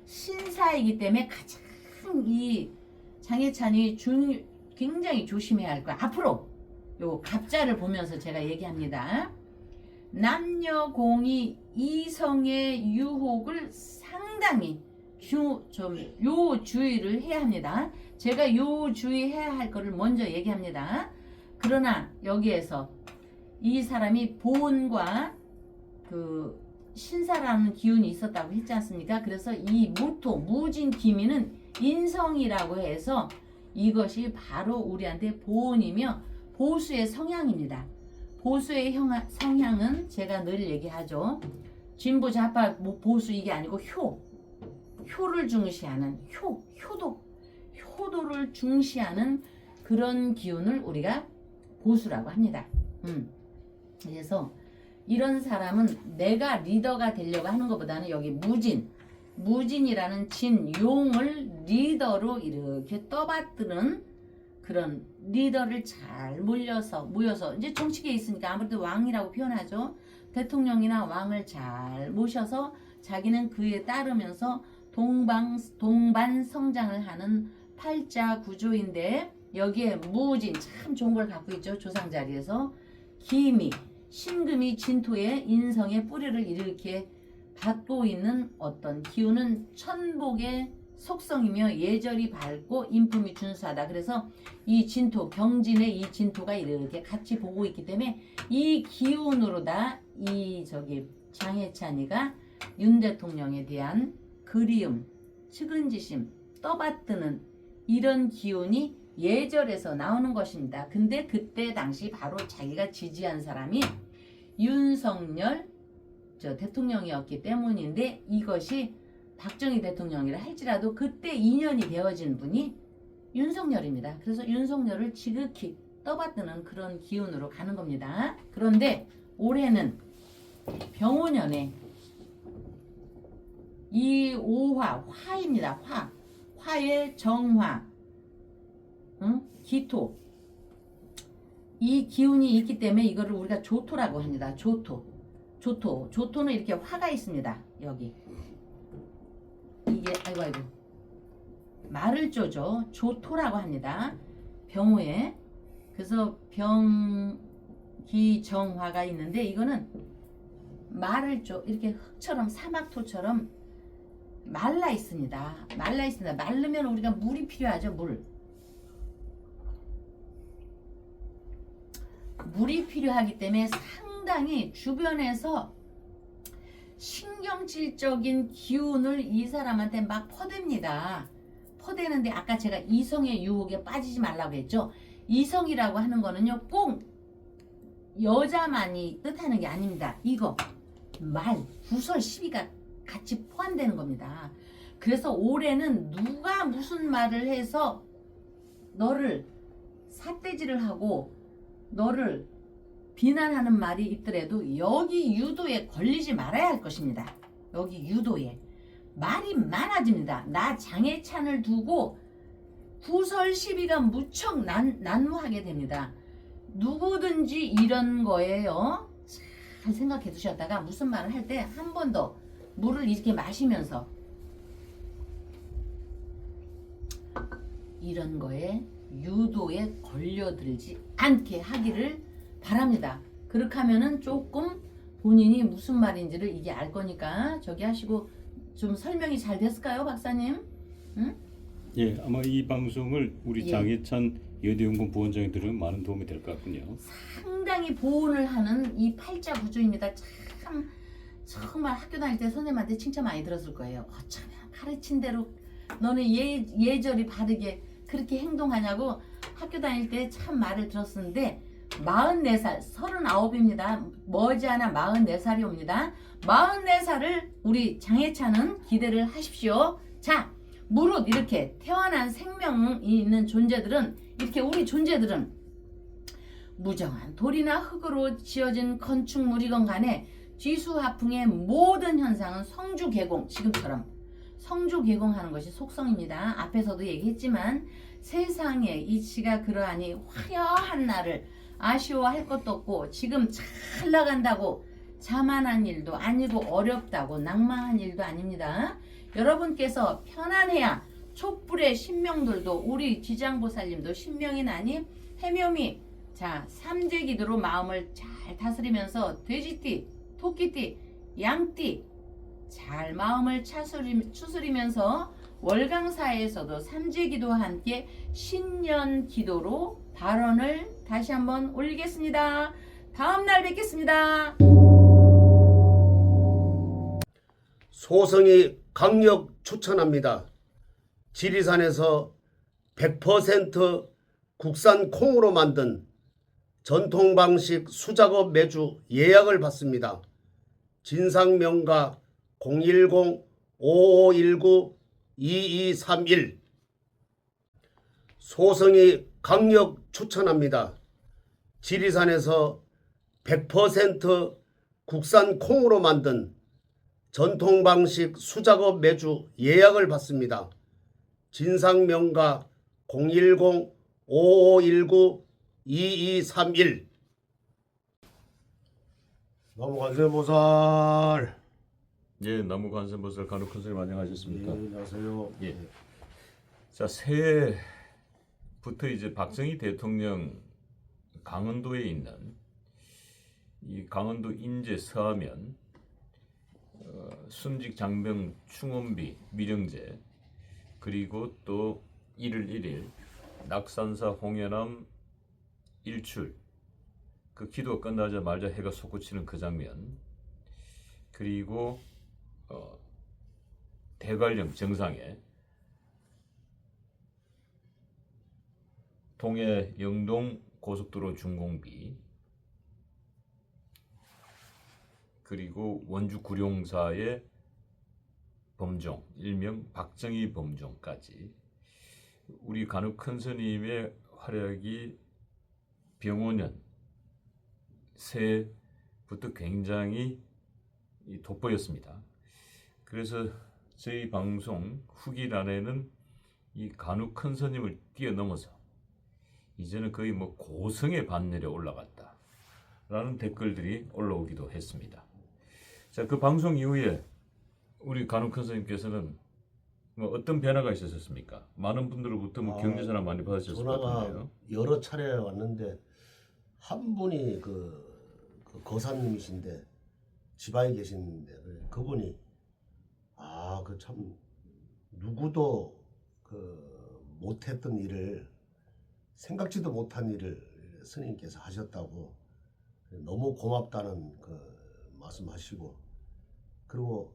신사이기 때문에 가장 이 장혜찬이 굉장히 조심해야 할 거야. 앞으로 요 갑자를 보면서 제가 얘기합니다. 남녀공이 이성의 유혹을 상당히 주의를 해야 합니다. 제가 주의해야 할 거를 먼저 얘기합니다. 그러나 여기에서 이 사람이 보온과 그 신사라는 기운이 있었다고 했지 않습니까? 그래서 이 무진 기미는 인성이라고 해서 이것이 바로 우리한테 보온이며 보수의 성향입니다. 보수의 성향은 제가 늘 얘기하죠. 진보 좌파 보수 이게 아니고 효를 중시하는 효도를 중시하는 그런 기운을 우리가 보수라고 합니다. 그래서 이런 사람은 내가 리더가 되려고 하는 것보다는 여기 무진이라는 용을 리더로 이렇게 떠받드는 그런 리더를 잘 모여서 이제 정치계에 있으니까 아무래도 왕이라고 표현하죠. 대통령이나 왕을 잘 모셔서 자기는 그에 따르면서 동반 성장을 하는 팔자 구조인데, 여기에 무진 참 좋은 걸 갖고 있죠. 조상 자리에서 신금이 진토의 인성의 뿌리를 이렇게 받고 있는 어떤 기운은 천복의 속성이며 예절이 밝고 인품이 준수하다. 그래서 이 진토, 경진의 이 진토가 이렇게 같이 보고 있기 때문에 이 기운으로다 장혜찬이가 윤 대통령에 대한 그리움, 측은지심, 떠받드는 이런 기운이 예절에서 나오는 것입니다. 근데 그때 당시 바로 자기가 지지한 사람이 윤석열 대통령이었기 때문인데, 이것이 박정희 대통령이라 할지라도 그때 인연이 되어진 분이 윤석열입니다. 그래서 윤석열을 지극히 떠받드는 그런 기운으로 가는 겁니다. 그런데 올해는 병오년에 이 화입니다. 화의 정화, 기토, 이 기운이 있기 때문에 이거를 우리가 조토라고 합니다. 조토는 이렇게 화가 있습니다. 여기 이게 아이고 말을 쪼죠. 조토라고 합니다. 병호에. 그래서 병기정화가 있는데, 이거는 말을 쪼 이렇게 흙처럼 사막토처럼 말라 있습니다. 말르면 우리가 물이 필요하죠. 물이 필요하기 때문에 상당히 주변에서 신경질적인 기운을 이 사람한테 막 퍼댑니다. 퍼대는데 아까 제가 이성의 유혹에 빠지지 말라고 했죠. 이성이라고 하는 거는요 꼭 여자만이 뜻하는 게 아닙니다. 이거 말, 구설, 시비가 같이 포함되는 겁니다. 그래서 올해는 누가 무슨 말을 해서 너를 삿대질을 하고 너를 비난하는 말이 있더라도 여기 유도에 걸리지 말아야 할 것입니다. 여기 유도에 말이 많아집니다. 나 장해찬을 두고 구설 시비가 무척 난무하게 됩니다. 누구든지 이런 거예요. 잘 생각해 두셨다가 무슨 말을 할 때 한 번 더 물을 이렇게 마시면서 이런 거에 유도에 걸려들지 않게 하기를 바랍니다. 그렇게 하면은 조금 본인이 무슨 말인지를 이게 알 거니까 저기 하시고 좀 설명이 잘 됐을까요, 박사님? 응? 예, 아마 이 방송을 우리 예. 장해찬 여대연구원 부원장이 들으면 많은 도움이 될 것 같군요. 상당히 보온을 하는 이 팔자 구조입니다. 참 정말 학교 다닐 때 선생님한테 칭찬 많이 들었을 거예요. 참 가르친 대로 너는 예절이 바르게 그렇게 행동하냐고 학교 다닐 때 참 말을 들었었는데 44살, 39입니다. 머지않아 44살이 옵니다. 44살을 우리 장해찬은 기대를 하십시오. 자, 무릇 이렇게 태어난 생명이 있는 존재들은 이렇게 우리 존재들은 무정한 돌이나 흙으로 지어진 건축물이건 간에 지수화풍의 모든 현상은 성주개공, 지금처럼 성주개공하는 것이 속성입니다. 앞에서도 얘기했지만 세상의 이치가 그러하니 화려한 날을 아쉬워할 것도 없고 지금 잘 나간다고 자만한 일도 아니고 어렵다고 낭만한 일도 아닙니다. 여러분께서 편안해야 촛불의 신명들도 우리 지장보살님도 신명이 나니 해묘미 자 삼재기도로 마음을 잘 다스리면서 돼지띠, 토끼띠, 양띠 잘 마음을 추스리면서 월강사에서도 삼재기도와 함께 신년기도로 발언을 다시 한번 올리겠습니다. 다음날 뵙겠습니다. 소성이 강력 추천합니다. 지리산에서 100% 국산 콩으로 만든 전통 방식 수작업 매주 예약을 받습니다. 진상명가 010-5519-2231 소성이 강력 추천합니다. 지리산에서 100% 국산 콩으로 만든 전통 방식 수작업 매주 예약을 받습니다. 진상명가 010-5519-2231 나무관세보살. 예, 나무관세보살 간혹 선생님 안녕하셨습니까? 안녕하세요. 예. 자, 새해부터 이제 박정희 대통령 강원도에 있는 이 강원도 인제 서하면 순직 장병 충원비 미령제 그리고 또 1월 1일 낙산사 홍해남 일출 그 기도가 끝나자마자 해가 솟구치는 그 장면 그리고 대관령 정상에 동해 영동 고속도로 준공비 그리고 원주 구룡사의 범종 일명 박정희 범종까지 우리 간혹 큰 스님의 활약이 병오년 새부터 굉장히 돋보였습니다. 그래서 저희 방송 후기란에는 이 간혹 큰 스님을 뛰어넘어서 이제는 거의 뭐 고성의 반열에 올라갔다 라는 댓글들이 올라오기도 했습니다. 자, 그 방송 이후에 우리 간혹 큰 스님께서는 뭐 어떤 변화가 있었습니까? 많은 분들로부터 뭐 경제 전화 많이 받으셨을 것 전화가 같은데요. 여러 차례 왔는데 한 분이 그 거사님이신데 지방에 계시는데 그분이 그 참 누구도 못했던 일을 생각지도 못한 일을 스님께서 하셨다고 너무 고맙다는 그 말씀하시고, 그리고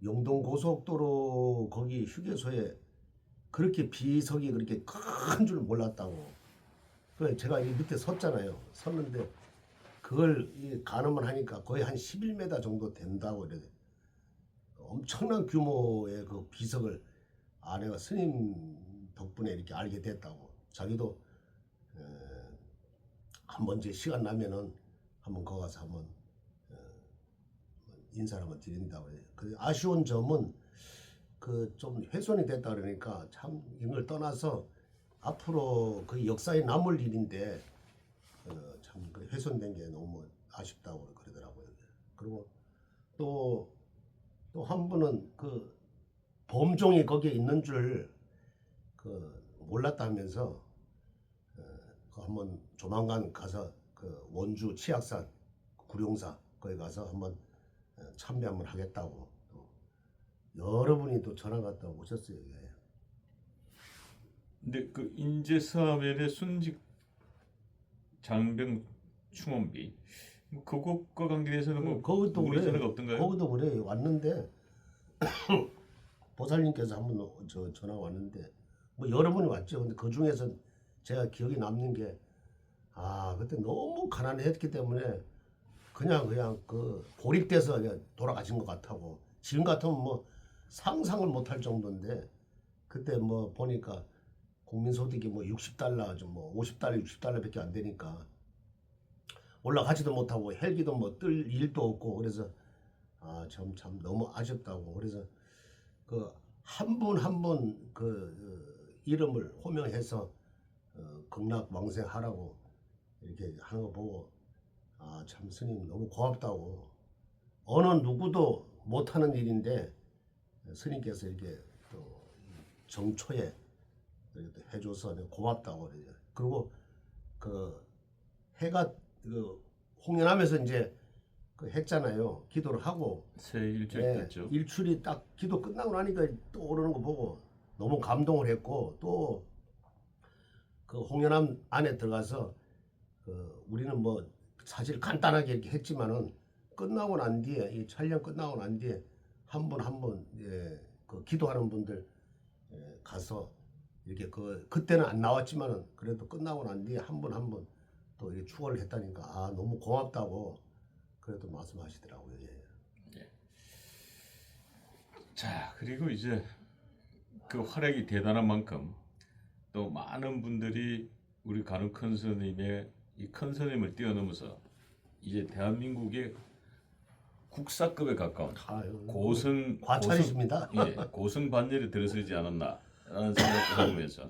영동 고속도로 거기 휴게소에 그렇게 비석이 그렇게 큰 줄 몰랐다고. 그 제가 이 밑에 섰잖아요. 섰는데 그걸 가늠을 하니까 거의 한 11m 정도 된다고 그래. 엄청난 규모의 그 비석을 아내가 스님 덕분에 이렇게 알게 됐다고. 자기도 한번 이제 시간 나면은 한번 거기 가서 한번 인사를 한번 드린다고 해요. 그 아쉬운 점은 그 좀 훼손이 됐다 그러니까 참 이걸 떠나서 앞으로 그 역사에 남을 일인데 참 그 훼손된 게 너무 아쉽다고 그러더라고요. 그리고 또 한 분은 그 범종이 거기에 있는 줄 그 몰랐다 하면서 그 한번 조만간 가서 그 원주 치악산 구룡사 거기 가서 한번 참배 한번 하겠다고 또 여러분이 또 전화 갔다 오셨어요. 예. 근데 그 인제사면의 순직 장병 충원비 뭐 그것과 관계돼서는 뭐 거기도 문의 그래. 전화가 없던가요? 거기도 그래. 왔는데 보살님께서 한번 전화 왔는데 뭐 여러분이 왔죠. 근데 그 중에서 제가 기억에 남는 게 그때 너무 가난했기 때문에 그냥 그 고립돼서 그냥 돌아가신 것 같다고. 지금 같으면 뭐 상상을 못할 정도인데 그때 뭐 보니까 국민소득이 뭐 60달러 좀 뭐 50달러 60달러밖에 안 되니까 올라가지도 못하고 헬기도 뭐 뜰 일도 없고 그래서 참 너무 아쉽다고. 그래서 그 한 분 한 분 그 이름을 호명해서 극락왕생하라고 이렇게 하는 거 보고 참 스님 너무 고맙다고. 어느 누구도 못하는 일인데 스님께서 이렇게 또 정초에 이렇게 또 해줘서 내가 고맙다고 그래요. 그리고 그 해가 그 홍련하면서 이제 그 했잖아요. 기도를 하고 새 일주일 예, 됐죠. 일출이 딱 기도 끝나고 나니까 또 오르는 거 보고 너무 감동을 했고 또 그 홍련함 안에 들어가서 그 우리는 뭐 사실 간단하게 이렇게 했지만은 끝나고 난 뒤에 이 촬영 끝나고 난 뒤에 한 분 한 분 그 기도하는 분들 가서 이렇게 그때는 안 나왔지만은 그래도 끝나고 난 뒤에 한 분 한 분 또 이렇게 추월을 했다니까 너무 고맙다고 그래도 말씀하시더라고요. 예. 자, 그리고 이제 그 활약이 대단한 만큼 또 많은 분들이 우리 간혹 큰 스님의 이 큰 스님을 뛰어넘어서 이제 대한민국의 국사급에 가까운 고승 과찬이십니다. 고승 반열에 들어서지 않았나라는 생각을 해보면서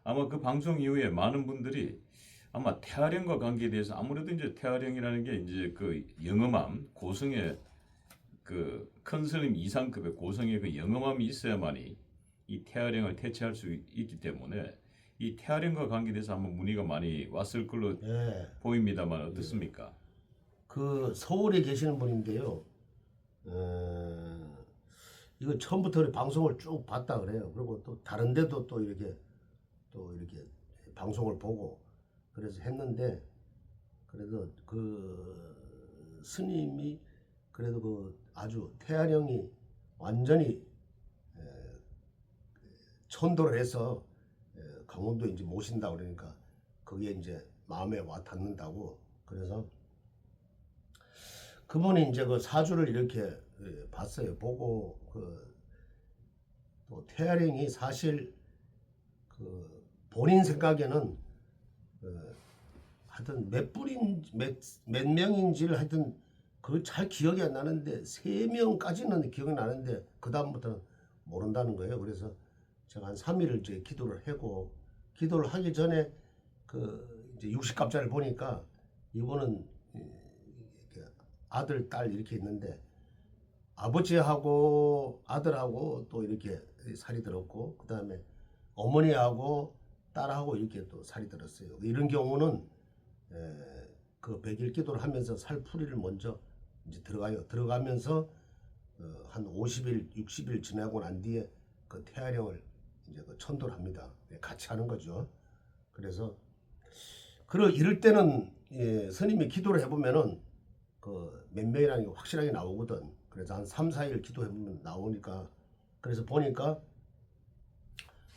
아마 그 방송 이후에 많은 분들이 아마 태아령과 관계에 대해서 아무래도 이제 태아령이라는 게 이제 그 영험함 고승의 그 큰 스님 이상급의 고승의 그 영험함이 있어야만이 이 태아령을 대체할 수 있기 때문에 이 태아령과 관계돼서 한번 문의가 많이 왔을 걸로 보입니다만 어떻습니까? 그 서울에 계시는 분인데요. 이거 처음부터 우리 방송을 쭉 봤다 그래요. 그리고 또 다른 데도 또 이렇게 방송을 보고 그래서 했는데 그래도 그 스님이 그래도 그 아주 태아령이 완전히 천도를 해서 강원도에 이제 모신다 그러니까 그게 이제 마음에 와 닿는다고. 그래서 그분이 이제 그 사주를 이렇게 봤어요. 보고 또 태아령이 사실 그 본인 생각에는 하여튼 몇 명인지를 하여튼 그걸 잘 기억이 안 나는데 3명까지는 기억이 나는데 그 다음부터는 모른다는 거예요. 그래서 제가 한 3일을 이제 기도를 하고 기도를 하기 전에 그 이제 60갑자를 보니까 이분은 이렇게 아들 딸 이렇게 있는데 아버지하고 아들하고 또 이렇게 살이 들었고 그 다음에 어머니하고 딸하고 이렇게 또 살이 들었어요. 이런 경우는 그 백일 기도를 하면서 살풀이를 먼저 이제 들어가요. 들어가면서 한 50일, 60일 지나고 난 뒤에 그 태아령을 이제 그 천도를 합니다. 같이 하는 거죠. 그래서 이럴 때는 스님이 기도를 해보면은 그 몇 명이라는 게 확실하게 나오거든. 그래서 한 3, 4일 기도해보면 나오니까 그래서 보니까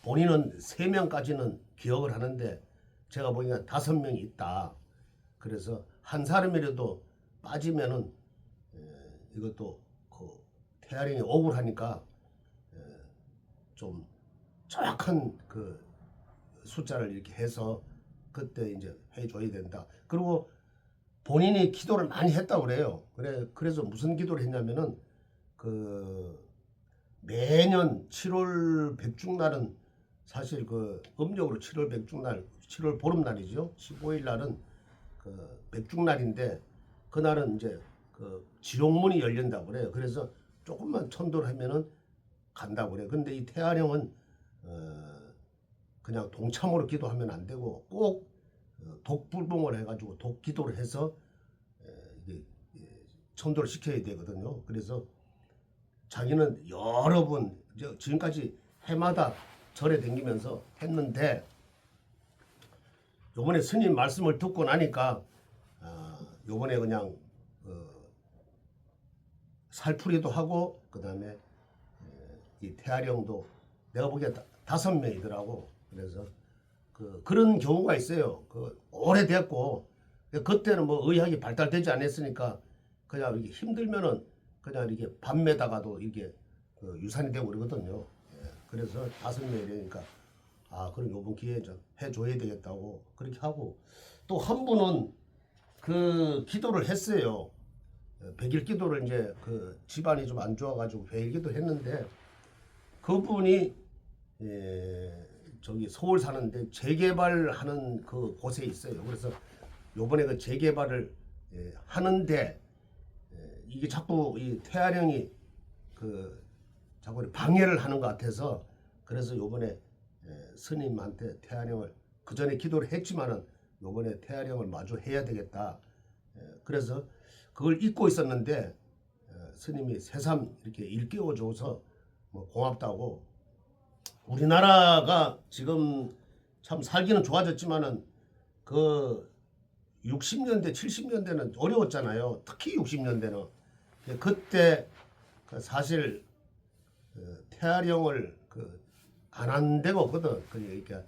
본인은 3명까지는 기억을 하는데 제가 보니까 5명이 있다. 그래서 한 사람이라도 빠지면은 이것도 그 태아령이 억울하니까 좀 정확한 그 숫자를 이렇게 해서 그때 이제 해줘야 된다. 그리고 본인이 기도를 많이 했다고 그래요. 그래서 무슨 기도를 했냐면은 그 매년 7월 백중날은 사실 그 음력으로 7월 백중날, 7월 보름날이죠. 15일 날은 그 백중날인데 그날은 이제 그 지옥문이 열린다고 그래요. 그래서 조금만 천도를 하면은 간다고 그래요. 근데 이 태아령은 그냥 동참으로 기도하면 안 되고 꼭 독불봉을 해가지고 독기도를 해서 이게 천도를 시켜야 되거든요. 그래서 자기는 여러 번 지금까지 해마다 절에 다니면서 했는데 요번에 스님 말씀을 듣고 나니까 요번에 그냥 살풀이도 하고 그다음에 이 태아령도 내가 보기에 5명이더라고. 그래서 그런 경우가 있어요. 오래됐고 그때는 뭐 의학이 발달되지 않았으니까 그냥 이렇게 힘들면은 그냥 이렇게 밤매다가도 이게 유산이 되고 그러거든요. 그래서 5명이니까 그럼 요번 기회에 좀 해줘야 되겠다고 그렇게 하고 또 한 분은 그 기도를 했어요. 100일 기도를 이제 그 집안이 좀 안 좋아가지고 100일 기도 했는데 그분이 저기 서울 사는데 재개발하는 그 곳에 있어요. 그래서 요번에 그 재개발을 하는데 이게 자꾸 이 태아령이 그 자꾸 방해를 하는 것 같아서 그래서 요번에 스님한테 태아령을 그 전에 기도를 했지만은 요번에 태아령을 마주 해야 되겠다. 그래서 그걸 잊고 있었는데 스님이 새삼 이렇게 일깨워줘서 뭐 고맙다고. 우리나라가 지금 참 살기는 좋아졌지만은 그 60년대, 70년대는 어려웠잖아요. 특히 60년대는. 그때 사실 태아령을 안 한 데가 없거든. 그러니까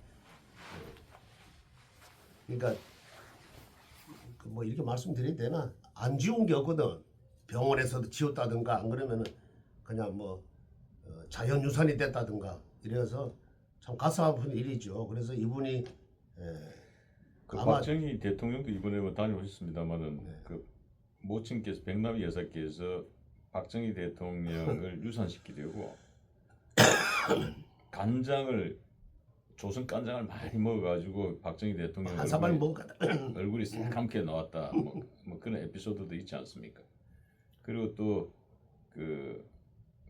뭐 이렇게 말씀드려야 되나? 안 지운 게 없거든. 병원에서도 지웠다든가 안 그러면은 그냥 뭐 자연유산이 됐다든가 이래서 참 가슴 아픈 일이죠. 그래서 이분이 아마 박정희 대통령도 이번에 뭐 다녀오셨습니다만은 그 모친께서 백남이 여사께서 박정희 대통령을 유산시키려고 간장을 조선 간장을 많이 먹어가지고 박정희 대통령 한 사발 먹었거든. 얼굴이 새kam게 나왔다 뭐 그런 에피소드도 있지 않습니까? 그리고 또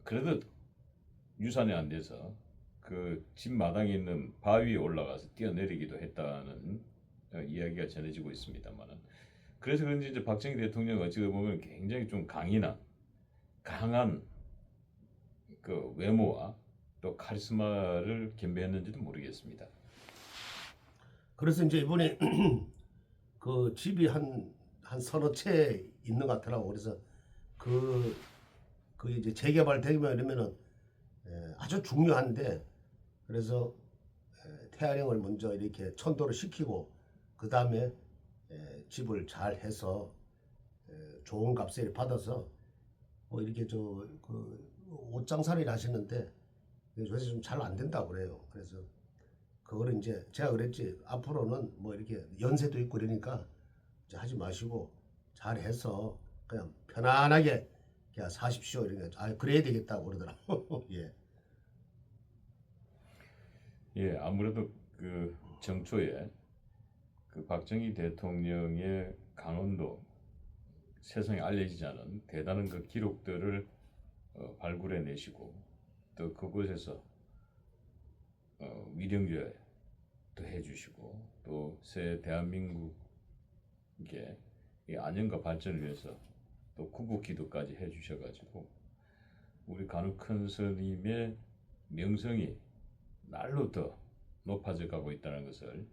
그래도 유산이 안 돼서 그 집 마당에 있는 바위에 올라가서 뛰어내리기도 했다는 이야기가 전해지고 있습니다만은 그래서 그런지 이제 박정희 대통령 어찌 보면 굉장히 좀 강한 그 외모와 또 카리스마를 겸비했는지도 모르겠습니다. 그래서 이제 이번에 그 집이 한 서너 채 있는 것 같더라고. 그래서 그 이제 재개발되면 이러면은 아주 중요한데 그래서 태아령을 먼저 이렇게 천도를 시키고 그 다음에 집을 잘 해서 좋은 값을 받아서 뭐 이렇게 옷장살이를 하시는데 요새 좀 잘 안 된다고 그래요. 그래서 그거를 이제 제가 그랬지 앞으로는 뭐 이렇게 연세도 있고 그러니까 이제 하지 마시고 잘 해서 그냥 편안하게 그냥 사십시오 이러니까 그래야 되겠다고 그러더라고. 예, 아무래도 그 정초에 그 박정희 대통령의 강원도 세상에 알려지지 않은 대단한 그 기록들을 발굴해내시고 또 그곳에서 위령제도 해주시고 또 새 대한민국의 이 안녕과 발전을 위해서 또 구국기도까지 해주셔가지고 우리 간혹 큰 스님의 명성이 날로 더 높아져 가고 있다는 것을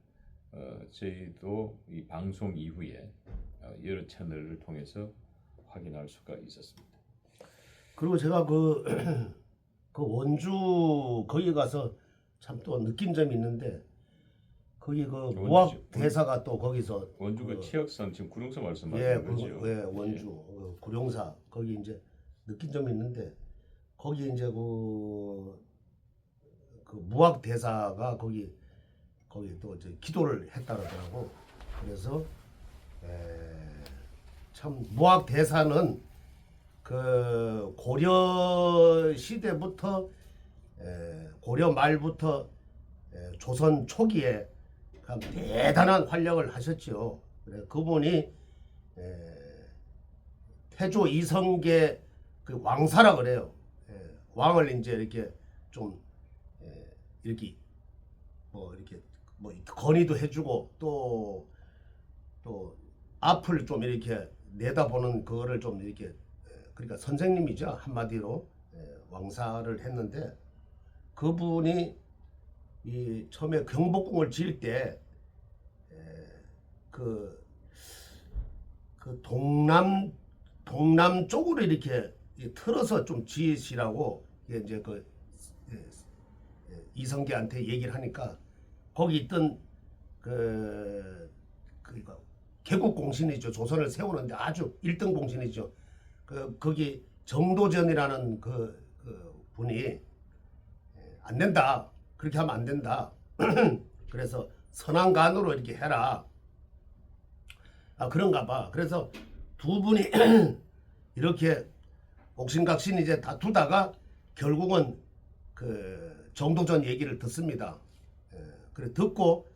저희도 이 방송 이후에 여러 채널을 통해서 확인할 수가 있었습니다. 그리고 제가 그, 그 원주 거기 가서 참 또 느낀 점이 있는데 거기 그 무학 대사가 또 거기서 원주가 그, 치역산 지금 구룡사 예, 말씀하시는 거죠? 예, 원주 그 구룡사 거기 이제 느낀 점이 있는데 거기 이제 그 무학 대사가 거기 또 이제 기도를 했다 그러더라고. 그래서 참 무학 대사는 그 고려 시대부터 고려 말부터 조선 초기에 참 대단한 활약을 하셨죠. 그래 그분이 태조 이성계 그 왕사라 그래요. 왕을 이제 이렇게 좀 이렇게 이렇게 건의도 해주고 또 앞을 좀 이렇게 내다보는 그거를 좀 이렇게 그러니까 선생님이죠 한마디로 왕사를 했는데 그분이 이 처음에 경복궁을 지을 때 그 동남 쪽으로 이렇게 틀어서 좀 지으시라고 이제 그 이성계한테 얘기를 하니까 거기 있던 그러니까 개국공신이죠. 조선을 세우는데 아주 1등 공신이죠. 거기 정도전이라는 그 분이 안 된다. 그렇게 하면 안 된다. 그래서 선왕간으로 이렇게 해라. 아 그런가 봐. 그래서 두 분이 이렇게 옥신각신 이제 다투다가 결국은 그 정도전 얘기를 듣습니다. 그래 듣고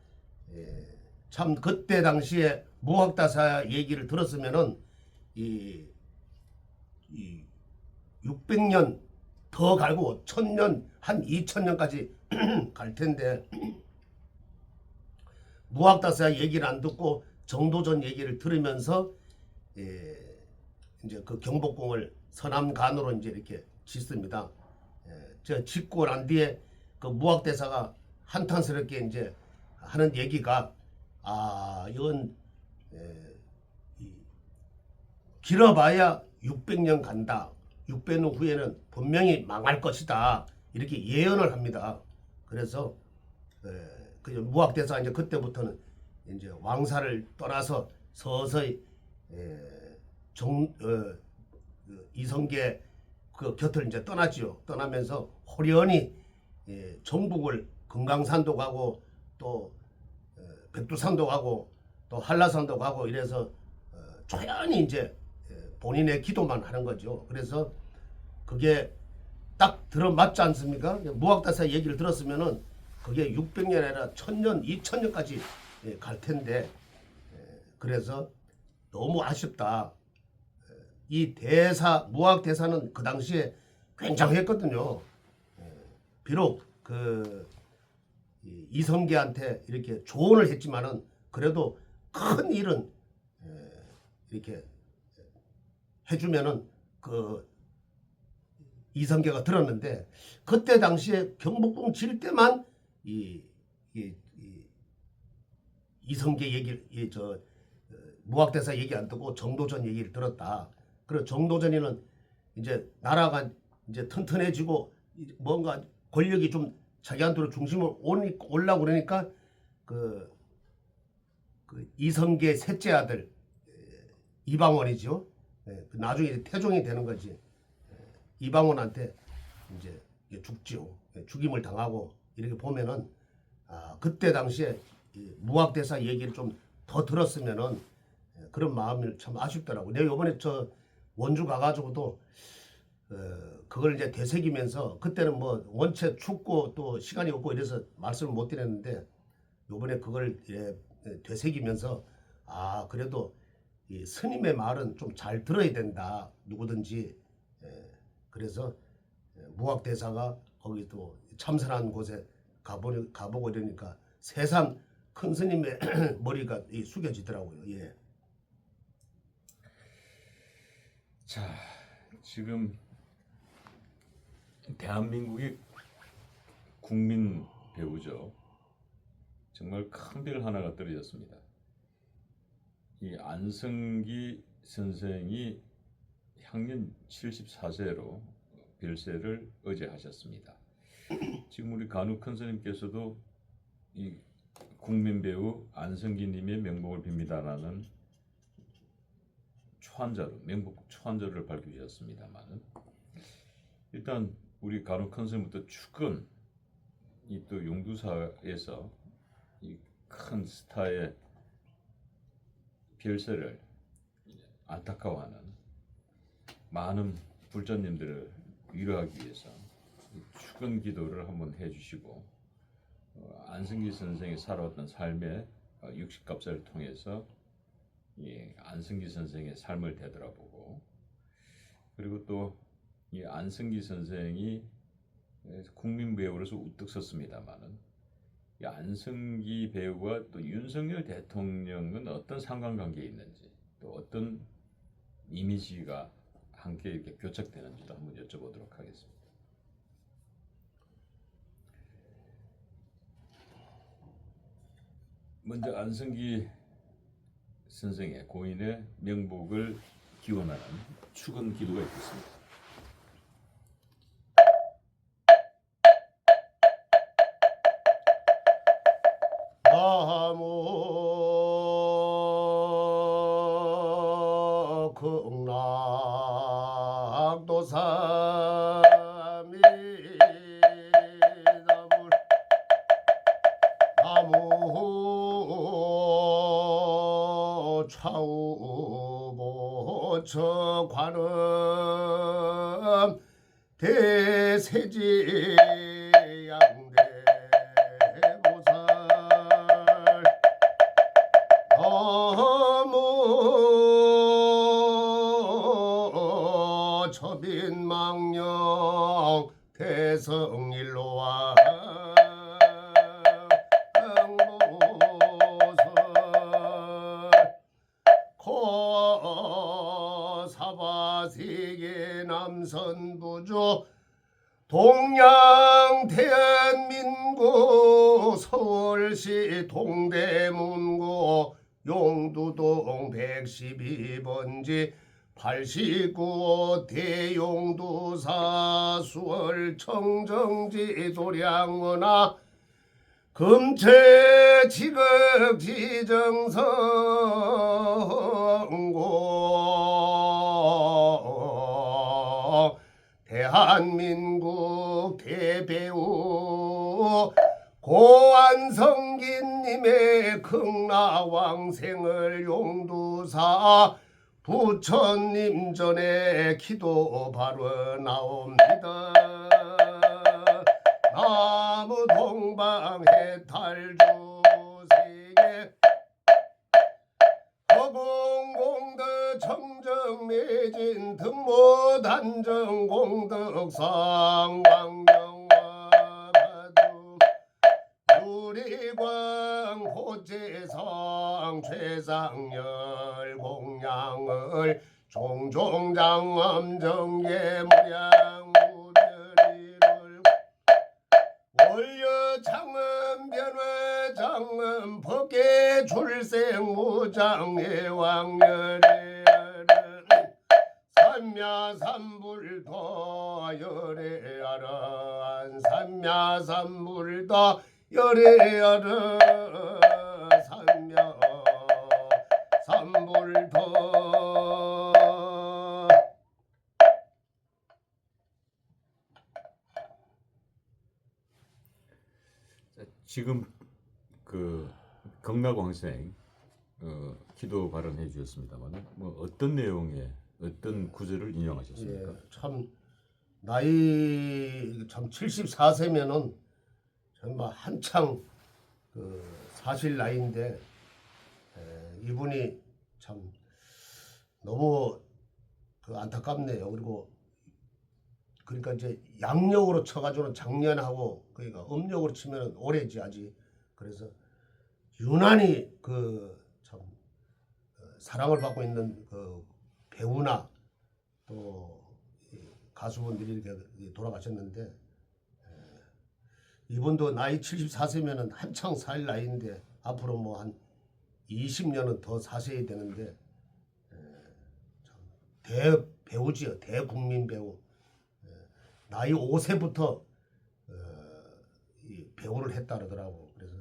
참 그때 당시에 무학다사 얘기를 들었으면은 이 600년 더 갈고 1000년 한 2000년까지 갈 텐데 무학다사 얘기를 안 듣고 정도전 얘기를 들으면서 이제 그 경복궁을 서남간으로 이제 이렇게 짓습니다. 저 짓고 난 뒤에 그 무학대사가 한탄스럽게 이제 하는 얘기가 이건 길어봐야 600년 간다. 600년 후에는 분명히 망할 것이다. 이렇게 예언을 합니다. 그래서 그 무학대사가 이제 그때부터는 이제 왕사를 떠나서 서서히 이성계 그 곁을 이제 떠났죠. 떠나면서 호련히 전국을 금강산도 가고 또 백두산도 가고 또 한라산도 가고 이래서 조연히 이제 본인의 기도만 하는 거죠. 그래서 그게 딱 들어맞지 않습니까? 무학다사 얘기를 들었으면은 그게 600년 아니라 1000년, 2000년까지 갈 텐데 그래서 너무 아쉽다. 이 무학대사는 그 당시에 굉장했거든요. 비록 그 이성계한테 이렇게 조언을 했지만은 그래도 큰 일은 이렇게 해주면은 그 이성계가 들었는데 그때 당시에 경복궁 질 때만 이성계 얘기를 무학대사 얘기 안 듣고 정도전 얘기를 들었다. 그리고 정도전이는 이제 나라가 이제 튼튼해지고 뭔가 권력이 좀 자기한테로 중심을 올라고 그러니까 그 이성계 셋째 아들 이방원이죠. 나중에 태종이 되는 거지. 이방원한테 이제 죽지요. 죽임을 당하고 이렇게 보면은 그때 당시에 무학대사 얘기를 좀 더 들었으면은 그런 마음이 참 아쉽더라고. 내가 이번에 저 원주 가가지고도 그걸 이제 되새기면서 그때는 뭐 원체 춥고 또 시간이 없고 이래서 말씀을 못 드렸는데 이번에 그걸 되새기면서 그래도 이 스님의 말은 좀 잘 들어야 된다. 누구든지. 그래서 무학대사가 거기 또 참선한 곳에 가보고 이러니까 새삼 큰 스님의 머리가 숙여지더라고요. 예. 자, 지금 대한민국의 국민 배우죠. 정말 큰 별 하나가 떨어졌습니다. 이 안성기 선생이 향년 74세로 별세를 어제 하셨습니다. 지금 우리 간욱 큰스님께서도 이 국민 배우 안성기님의 명복을 빕니다라는 초한자로 명복 초한자를 밝히셨습니다만은 일단 우리 간욱 큰스님부터 축은 이 또 용두사에서 이 큰 스타의 별세를 안타까워하는 많은 불자님들을 위로하기 위해서 축은 기도를 한번 해주시고 안성기 선생이 살아왔던 삶의 60갑사를 통해서 안성기 선생의 삶을 되돌아보고 그리고 또 이 안성기 선생이 국민 배우로서 우뚝 섰습니다만은 이 안성기 배우와 또 윤석열 대통령은 어떤 상관관계에 있는지 또 어떤 이미지가 함께 이렇게 교착되는지도 한번 여쭤보도록 하겠습니다. 먼저 안성기 선생의 고인의 명복을 기원하는 축은 기도가 있겠습니다. 나무 극락도사미나물 나무 좌우보처 관음 대세지 처빈망령 대성일로와 고사바세계 남선부주 동양 대한민국 서울시 동대문구 용두동 112번지 89호 대용두사 수월 청정지 도량원화 금체 지극 지정선고 대한민국 대배우 고안성기님의 극락왕생을 용두사 부처님 전에 기도 바로 나옵니다. 나무 동방해탈주세계 허공공덕 청정매진 등모단정공덕상 광명화바두 유리광 호재상 최상열 공양을 종종장엄정예무량 무별이를 원려장엄 변화장엄 법계 출생무장의 왕열의 삼야삼불도 열애하라 삼야삼불도 열애하라 삼야삼불도 지금 그 극락왕생 기도 발언해 주셨습니다만 뭐 어떤 내용의 어떤 구절을 인용하셨습니까? 예, 참 나이 참 74세면은 정말 한창 그 사실 나이인데 이분이 참 너무 그 안타깝네요. 그리고 그러니까 이제 양력으로 쳐가지고는 작년하고 그러니까 음력으로 치면은 올해지 아직. 그래서 유난히 그 참 사랑을 받고 있는 그 배우나 또 가수분들이 이렇게 돌아가셨는데 이분도 나이 74세면은 한창 살 나이인데 앞으로 뭐 한 20년은 더 사셔야 되는데 대배우지요. 대국민 배우. 나이 5세부터 이 배우를 했다 그러더라고. 그래서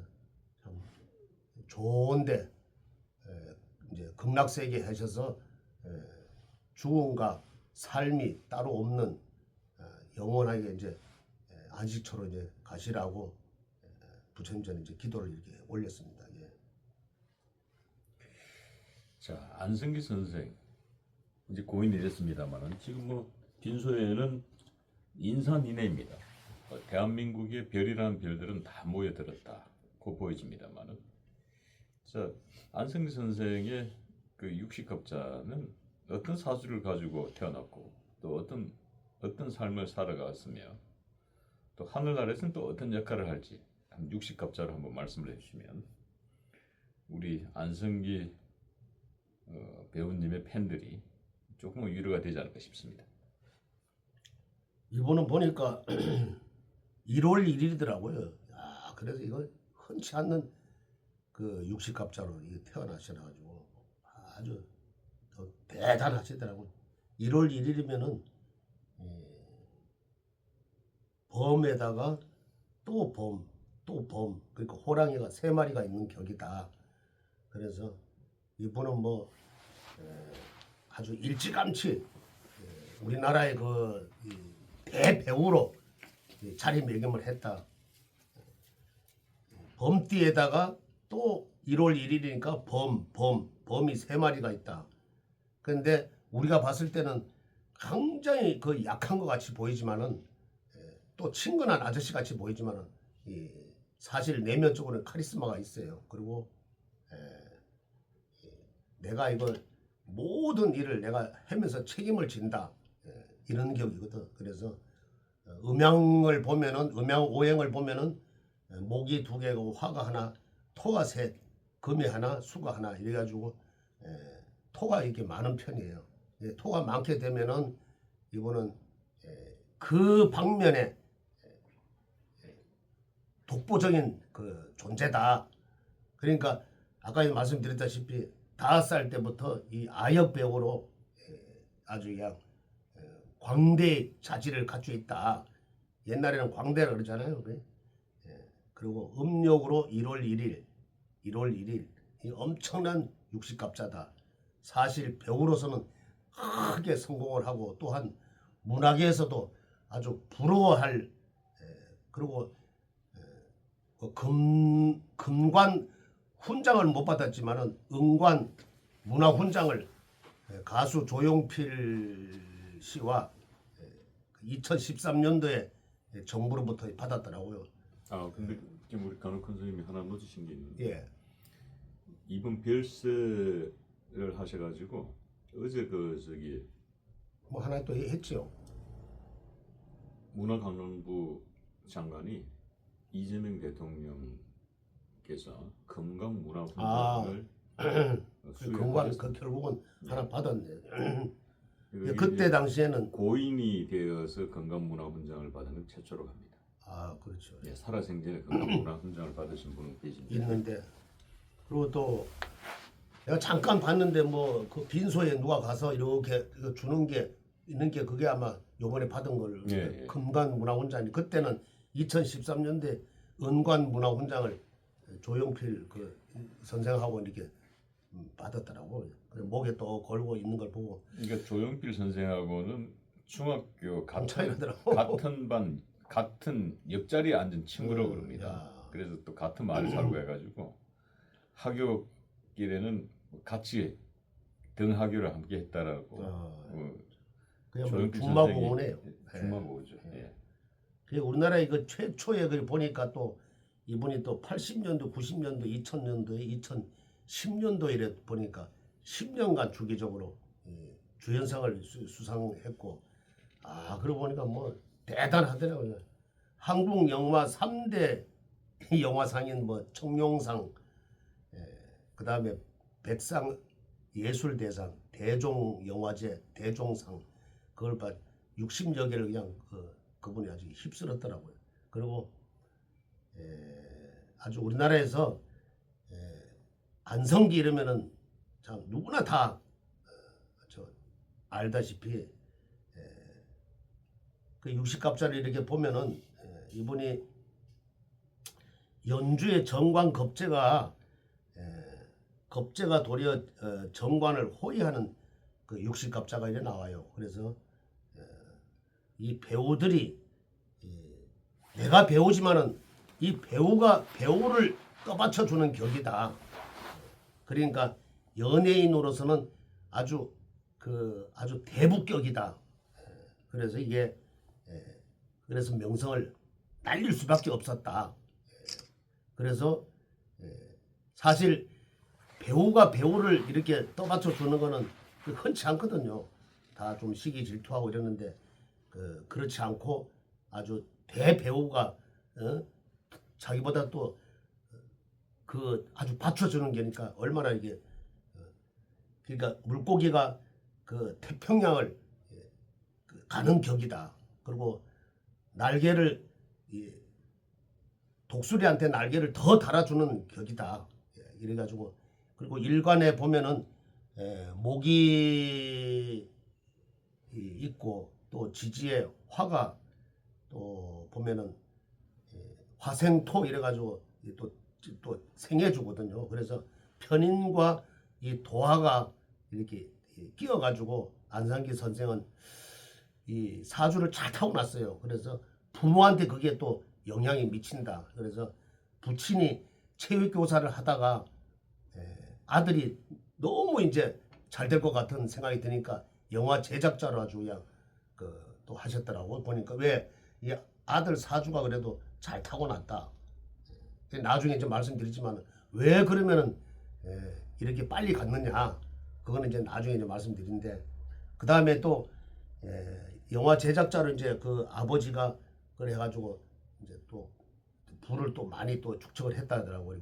참 좋은데 이제 극락세계 하셔서 죽음과 삶이 따로 없는 영원하게 이제 안식처로 이제 가시라고 부처님 전에 이제 기도를 이렇게 올렸습니다. 예. 자, 안성기 선생 이제 고인이 됐습니다만은 지금 뭐 빈소에는 인산인해입니다. 대한민국의 별이라는 별들은 다 모여들었다고 보여집니다만은, 자, 안성기 선생의 그 육식급자는 어떤 사주를 가지고 태어났고 또 어떤 삶을 살아갔으며 또 하늘 아래서는 또 어떤 역할을 할지 한 육식급자로 한번 말씀을 해주시면 우리 안성기 배우님의 팬들이 조금은 위로가 되지 않을까 싶습니다. 이분은 보니까 1월 1일이더라고요. 아, 그래서 이거 흔치 않는 그 육식갑자로 이게 태어나셔가지고 아주 더 대단하시더라고요. 1월 1일이면은 범에다가 또 범, 그러니까 호랑이가 3마리가 있는 격이다. 그래서 이분은 뭐 아주 일찌감치 우리나라의 그 대배우로 자리매김을 했다. 범띠에다가 또 1월 1일이니까 범이 3마리가 있다. 그런데 우리가 봤을 때는 굉장히 그 약한 것 같이 보이지만은 또 친근한 아저씨 같이 보이지만은 사실 내면적으로는 카리스마가 있어요. 그리고 내가 이걸 모든 일을 내가 하면서 책임을 진다. 이런 격이거든. 그래서 음양을 보면은 음양 오행을 보면은 목이 2개고 화가 하나, 토가 3, 금이 하나, 수가 하나 이래가지고 토가 이렇게 많은 편이에요. 토가 많게 되면은 이분은 그 방면에 독보적인 그 존재다. 그러니까 아까 말씀드렸다시피 5살 때부터 이 아역 배우로 아주 그냥 광대 자질을 갖추고 있다. 옛날에는 광대라 그러잖아요. 그리고 음력으로 1월 1일 이 엄청난 육식갑자다. 사실 배우로서는 크게 성공을 하고 또한 문학계에서도 아주 부러워할 그리고 금관 훈장을 못 받았지만은 은관 문화 훈장을 가수 조용필 씨와 2013년도에 정부로부터 받았더라고요. 아, 근데 지금 우리 간혹 선생님이 하나 놓치신 게 있는데, 예. 이번 별세를 하셔가지고 어제 그 저기 뭐 하나 또 했죠. 문화관광부 장관이 이재명 대통령께서 건강문화훈장을 건관 그 결국은 하나 받았네. 그리고 그때 당시에는 고인이 되어서 건강문화훈장을 받은 최초로 갑니다. 아 그렇죠. 예, 살아생전에 건강문화훈장을 받으신 분은 계십니다. 있는데 그리고 또 내가 잠깐 봤는데 뭐 그 빈소에 누가 가서 이렇게 이거 주는 게 있는 게 그게 아마 요번에 받은 걸 예. 금관 문화훈장이 그때는 2013년대 은관 문화훈장을 조용필 그 선생하고 이렇게 받았더라고. 그래 목에 또 걸고 있는 걸 보고. 그러니까 조용필 선생하고는 중학교 차이 나더라고. 같은 반 같은 옆자리에 앉은 친구라고 그럽니다. 야. 그래서 또 같은 마을에 살고 해가지고 학교 길에는 같이 등하교를 함께 했다라고. 그냥 뭐 조용필 중마고네요. 중마고죠. 예. 그 우리나라 이거 최초에 그 보니까 또 이분이 또 80년도, 90년도, 2000년도에 2010년도에 이래 보니까 10년간 주기적으로 주연상을 수상했고 아 그러고 보니까 뭐 대단하더라고요. 한국 영화 3대 영화상인 뭐 청룡상, 그 다음에 백상 예술대상, 대종영화제 대종상 그걸 60여 개를 그냥 그분이 아주 휩쓸었더라고요. 그리고 아주 우리나라에서 안성기 이러면은 참 누구나 다 알다시피 그 60갑자를 이렇게 보면은 이분이 연주의 정관 겁재가 도리어 정관을 호위하는 그 60갑자가 이래 나와요. 그래서 이 배우들이 내가 배우지만은 이 배우가 배우를 떠받쳐주는 격이다. 그러니까 연예인으로서는 아주 대부격이다. 그래서 이게 그래서 명성을 날릴 수밖에 없었다. 그래서 사실 배우가 배우를 이렇게 떠받쳐 주는 거는 흔치 않거든요. 다 좀 시기 질투하고 이러는데 그렇지 않고 아주 대배우가 자기보다 또 아주 받쳐주는 게니까 얼마나 이게 그러니까 물고기가 그 태평양을 가는 격이다. 그리고 날개를 독수리한테 날개를 더 달아주는 격이다. 이래가지고 그리고 일관에 보면은 목이 있고 또 지지에 화가 또 보면은 화생토 이래가지고 또 생해주거든요. 그래서 편인과 이 도화가 이렇게 끼어가지고 안상기 선생은 이 사주를 잘 타고났어요. 그래서 부모한테 그게 또 영향이 미친다. 그래서 부친이 체육교사를 하다가 아들이 너무 이제 잘 될 것 같은 생각이 드니까 영화 제작자로 아주 그냥 또 하셨더라고. 보니까 왜 이 아들 사주가 그래도 잘 타고났다. 나중에 이제 말씀드리지만 왜 그러면은 이렇게 빨리 갔느냐. 그거는 이제 나중에 이제 말씀드린데 그 다음에 또 영화 제작자로 이제 그 아버지가 그래가지고 이제 또 부를 또 많이 또 축적을 했다더라고요.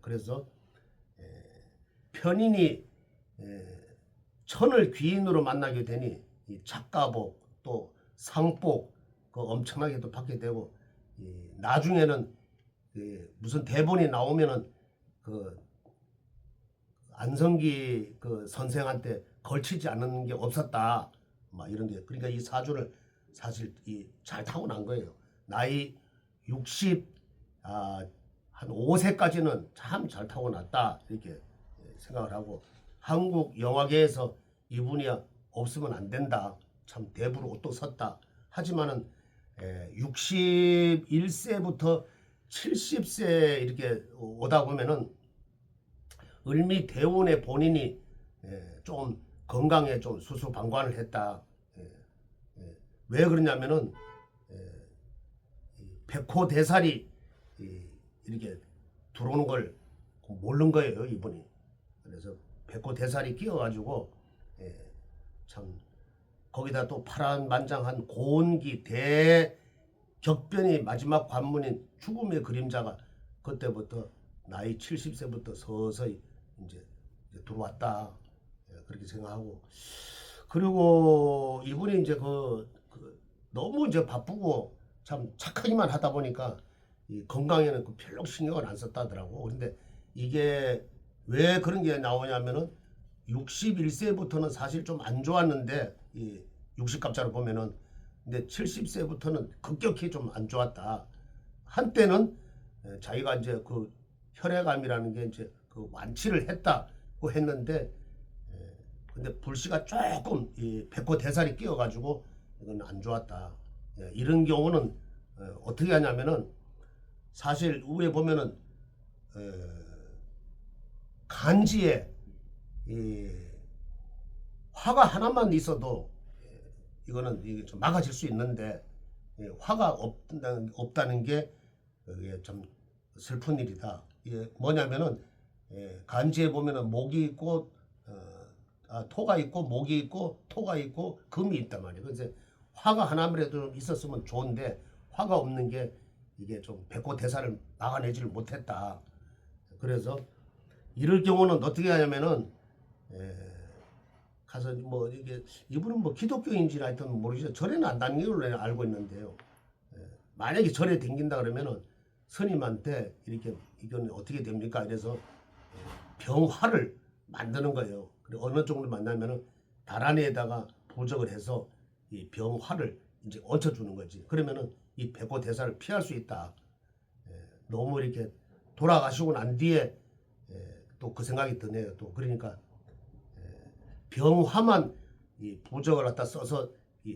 그래서 편인이 천을 귀인으로 만나게 되니 이 작가복 또 상복 그 엄청나게 또 받게 되고 나중에는 무슨 대본이 나오면은 그 안성기 그 선생한테 걸치지 않는 게 없었다. 막 이런 게 그러니까 이 사주를 사실 잘 타고난 거예요. 나이 한 5세까지는 참 잘 타고났다 이렇게 생각을 하고 한국 영화계에서 이분이 없으면 안 된다. 참 대부로 옷도 섰다. 하지만은 61세부터 70세 이렇게 오다 보면은 을미 대운의 본인이 좀 건강에 좀 수수방관을 했다. 왜 그러냐면은 백호대살이 이렇게 들어오는 걸 모르는 거예요 이분이. 그래서 백호대살이 끼어가지고 참 거기다 또 파란만장한 고운기 대격변이 마지막 관문인 죽음의 그림자가 그때부터 나이 70세부터 서서히 이제 들어왔다. 그렇게 생각하고 그리고 이분이 이제 너무 이제 바쁘고 참 착하기만 하다 보니까 이 건강에는 별로 신경을 안 썼다더라고. 그런데 이게 왜 그런 게 나오냐면은 61세부터는 사실 좀 안 좋았는데 이 60갑자를 보면은 근데 70세부터는 급격히 좀 안 좋았다. 한때는 자기가 이제 그 혈액암이라는 게 이제 그 완치를 했다고 했는데 근데 불씨가 조금 이 백호대살이 끼어가지고 이건 안 좋았다. 이런 경우는 어떻게 하냐면은 사실 위에 보면은 간지에 이 화가 하나만 있어도 이거는 이게 좀 막아질 수 있는데 화가 없다는 게 이게 좀 슬픈 일이다. 이게 뭐냐면은 간지에 보면은 목이 있고 토가 있고 목이 있고 토가 있고 금이 있단 말이에요. 그래서 화가 하나라도 있었으면 좋은데 화가 없는 게 이게 좀 백호대사를 막아내지를 못했다. 그래서 이럴 경우는 어떻게 하냐면은 가서 뭐 이게 이분은 뭐 기독교인지 하여튼 모르겠어요. 절에는 안 다니는 걸로 알고 있는데요. 만약에 절에 댕긴다 그러면은 스님한테 이렇게 이건 어떻게 됩니까? 이래서 병화를 만드는 거예요. 그리고 어느 정도 만나면은 다란이에다가 부적을 해서 이 병화를 이제 얹혀주는 거지. 그러면은 이 백호 대사를 피할 수 있다. 너무 이렇게 돌아가시고 난 뒤에 또 그 생각이 드네요. 또 그러니까 병화만 이 부적을 갖다 써서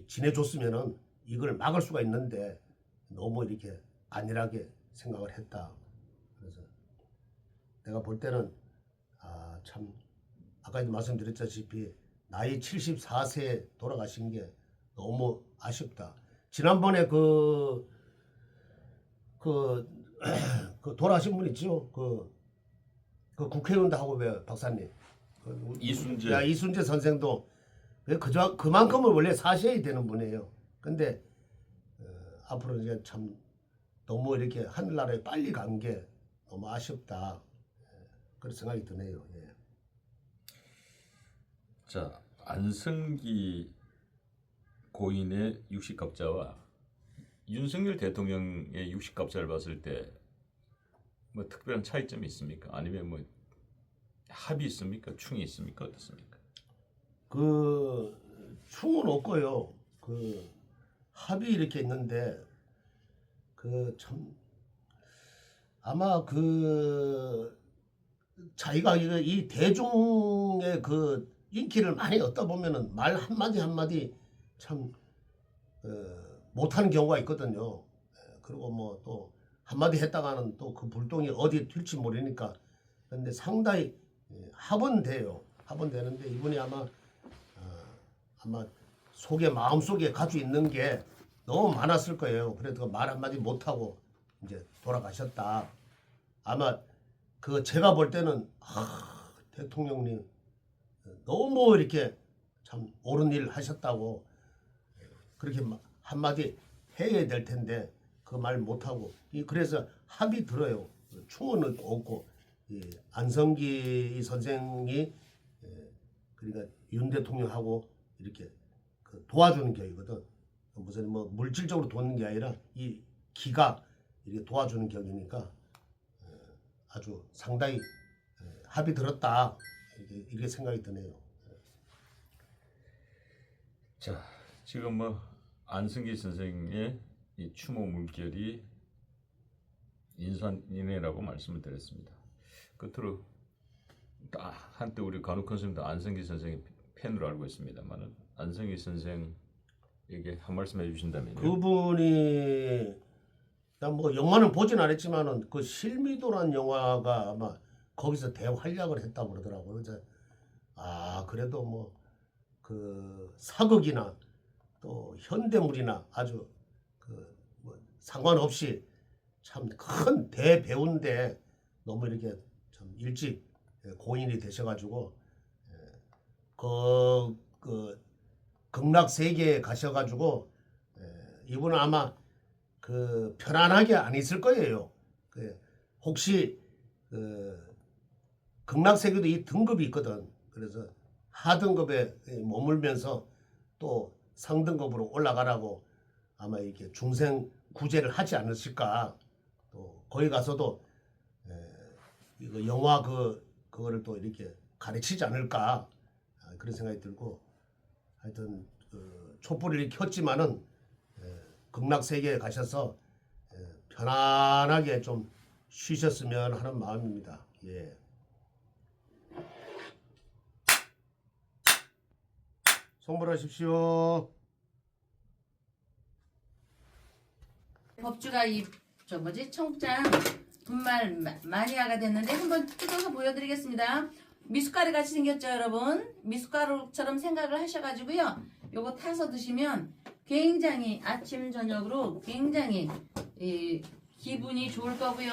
지내줬으면은 이걸 막을 수가 있는데 너무 이렇게 안일하게 생각을 했다. 그래서 내가 볼 때는 참 아까도 말씀드렸다시피 나이 74세에 돌아가신 게 너무 아쉽다. 지난번에 그 돌아가신 분 있죠? 그 국회의원도 하고 왜 박사님? 이순재. 이순재 선생도 그만큼을 원래 사셔야 되는 분이에요. 근데 앞으로 이제 참 너무 이렇게 하늘나라에 빨리 간 게 너무 아쉽다. 그런 생각이 드네요. 예. 자, 안성기 고인의 육식갑자와 윤석열 대통령의 육식갑자를 봤을 때 뭐 특별한 차이점이 있습니까? 아니면 뭐 합이 있습니까? 충이 있습니까? 어떻습니까? 그 충은 없고요. 그 합이 이렇게 있는데 그 참 아마 그 자기가 이 대중의 그 인기를 많이 얻다 보면은 말 한마디 한마디 참 못하는 경우가 있거든요. 그리고 뭐 또 한마디 했다가는 또 그 불똥이 어디에 튈지 모르니까. 근데 상당히 합은 돼요. 합은 되는데 이분이 아마 속에 마음속에 가지고 있는 게 너무 많았을 거예요. 그래도 말 한마디 못하고 이제 돌아가셨다. 아마 그 제가 볼 때는 대통령님 너무 이렇게 참 옳은 일 하셨다고 그렇게 한마디 해야 될 텐데 그 말 못하고 그래서 합이 들어요. 충은 없고 안성기 선생이 그러니까 윤 대통령하고 이렇게 도와주는 격이거든. 무슨 뭐 물질적으로 도는 게 아니라 이 기가 이렇게 도와주는 격이니까 아주 상당히 합이 들었다 이렇게 생각이 드네요. 자, 지금 뭐 안성기 선생의 이 추모 물결이 인산인해라고 말씀을 드렸습니다. 끝으로 한때 우리 간혹 선생님도 안성기 선생의 팬으로 알고 있습니다만은 안성기 선생에게 한 말씀 해주신다면요. 그분이 난 뭐 영화는 보진 않았지만은 그 실미도란 영화가 아마 거기서 대활약을 했다고 그러더라고요. 그래서 그래도 뭐 그 사극이나 또 현대물이나 아주 뭐 상관없이 참 큰 대배우인데 너무 이렇게 참 일찍 고인이 되셔가지고 그 극락 세계에 가셔가지고 이분은 아마 그 편안하게 안 있을 거예요. 혹시 극락 세계도 이 등급이 있거든. 그래서 하등급에 머물면서 또 상등급으로 올라가라고 아마 이렇게 중생 구제를 하지 않으실까. 또 거기 가서도 이거 영화 그거를 또 이렇게 가르치지 않을까 그런 생각이 들고 하여튼 촛불을 켰지만은 극락 세계에 가셔서 편안하게 좀 쉬셨으면 하는 마음입니다. 예. 송불하십시오. 법주가 청장 분말 마니아가 됐는데 한번 뜯어서 보여드리겠습니다. 미숫가루 같이 생겼죠, 여러분? 미숫가루처럼 생각을 하셔가지고요. 요거 타서 드시면 굉장히 아침 저녁으로 굉장히 기분이 좋을 거고요.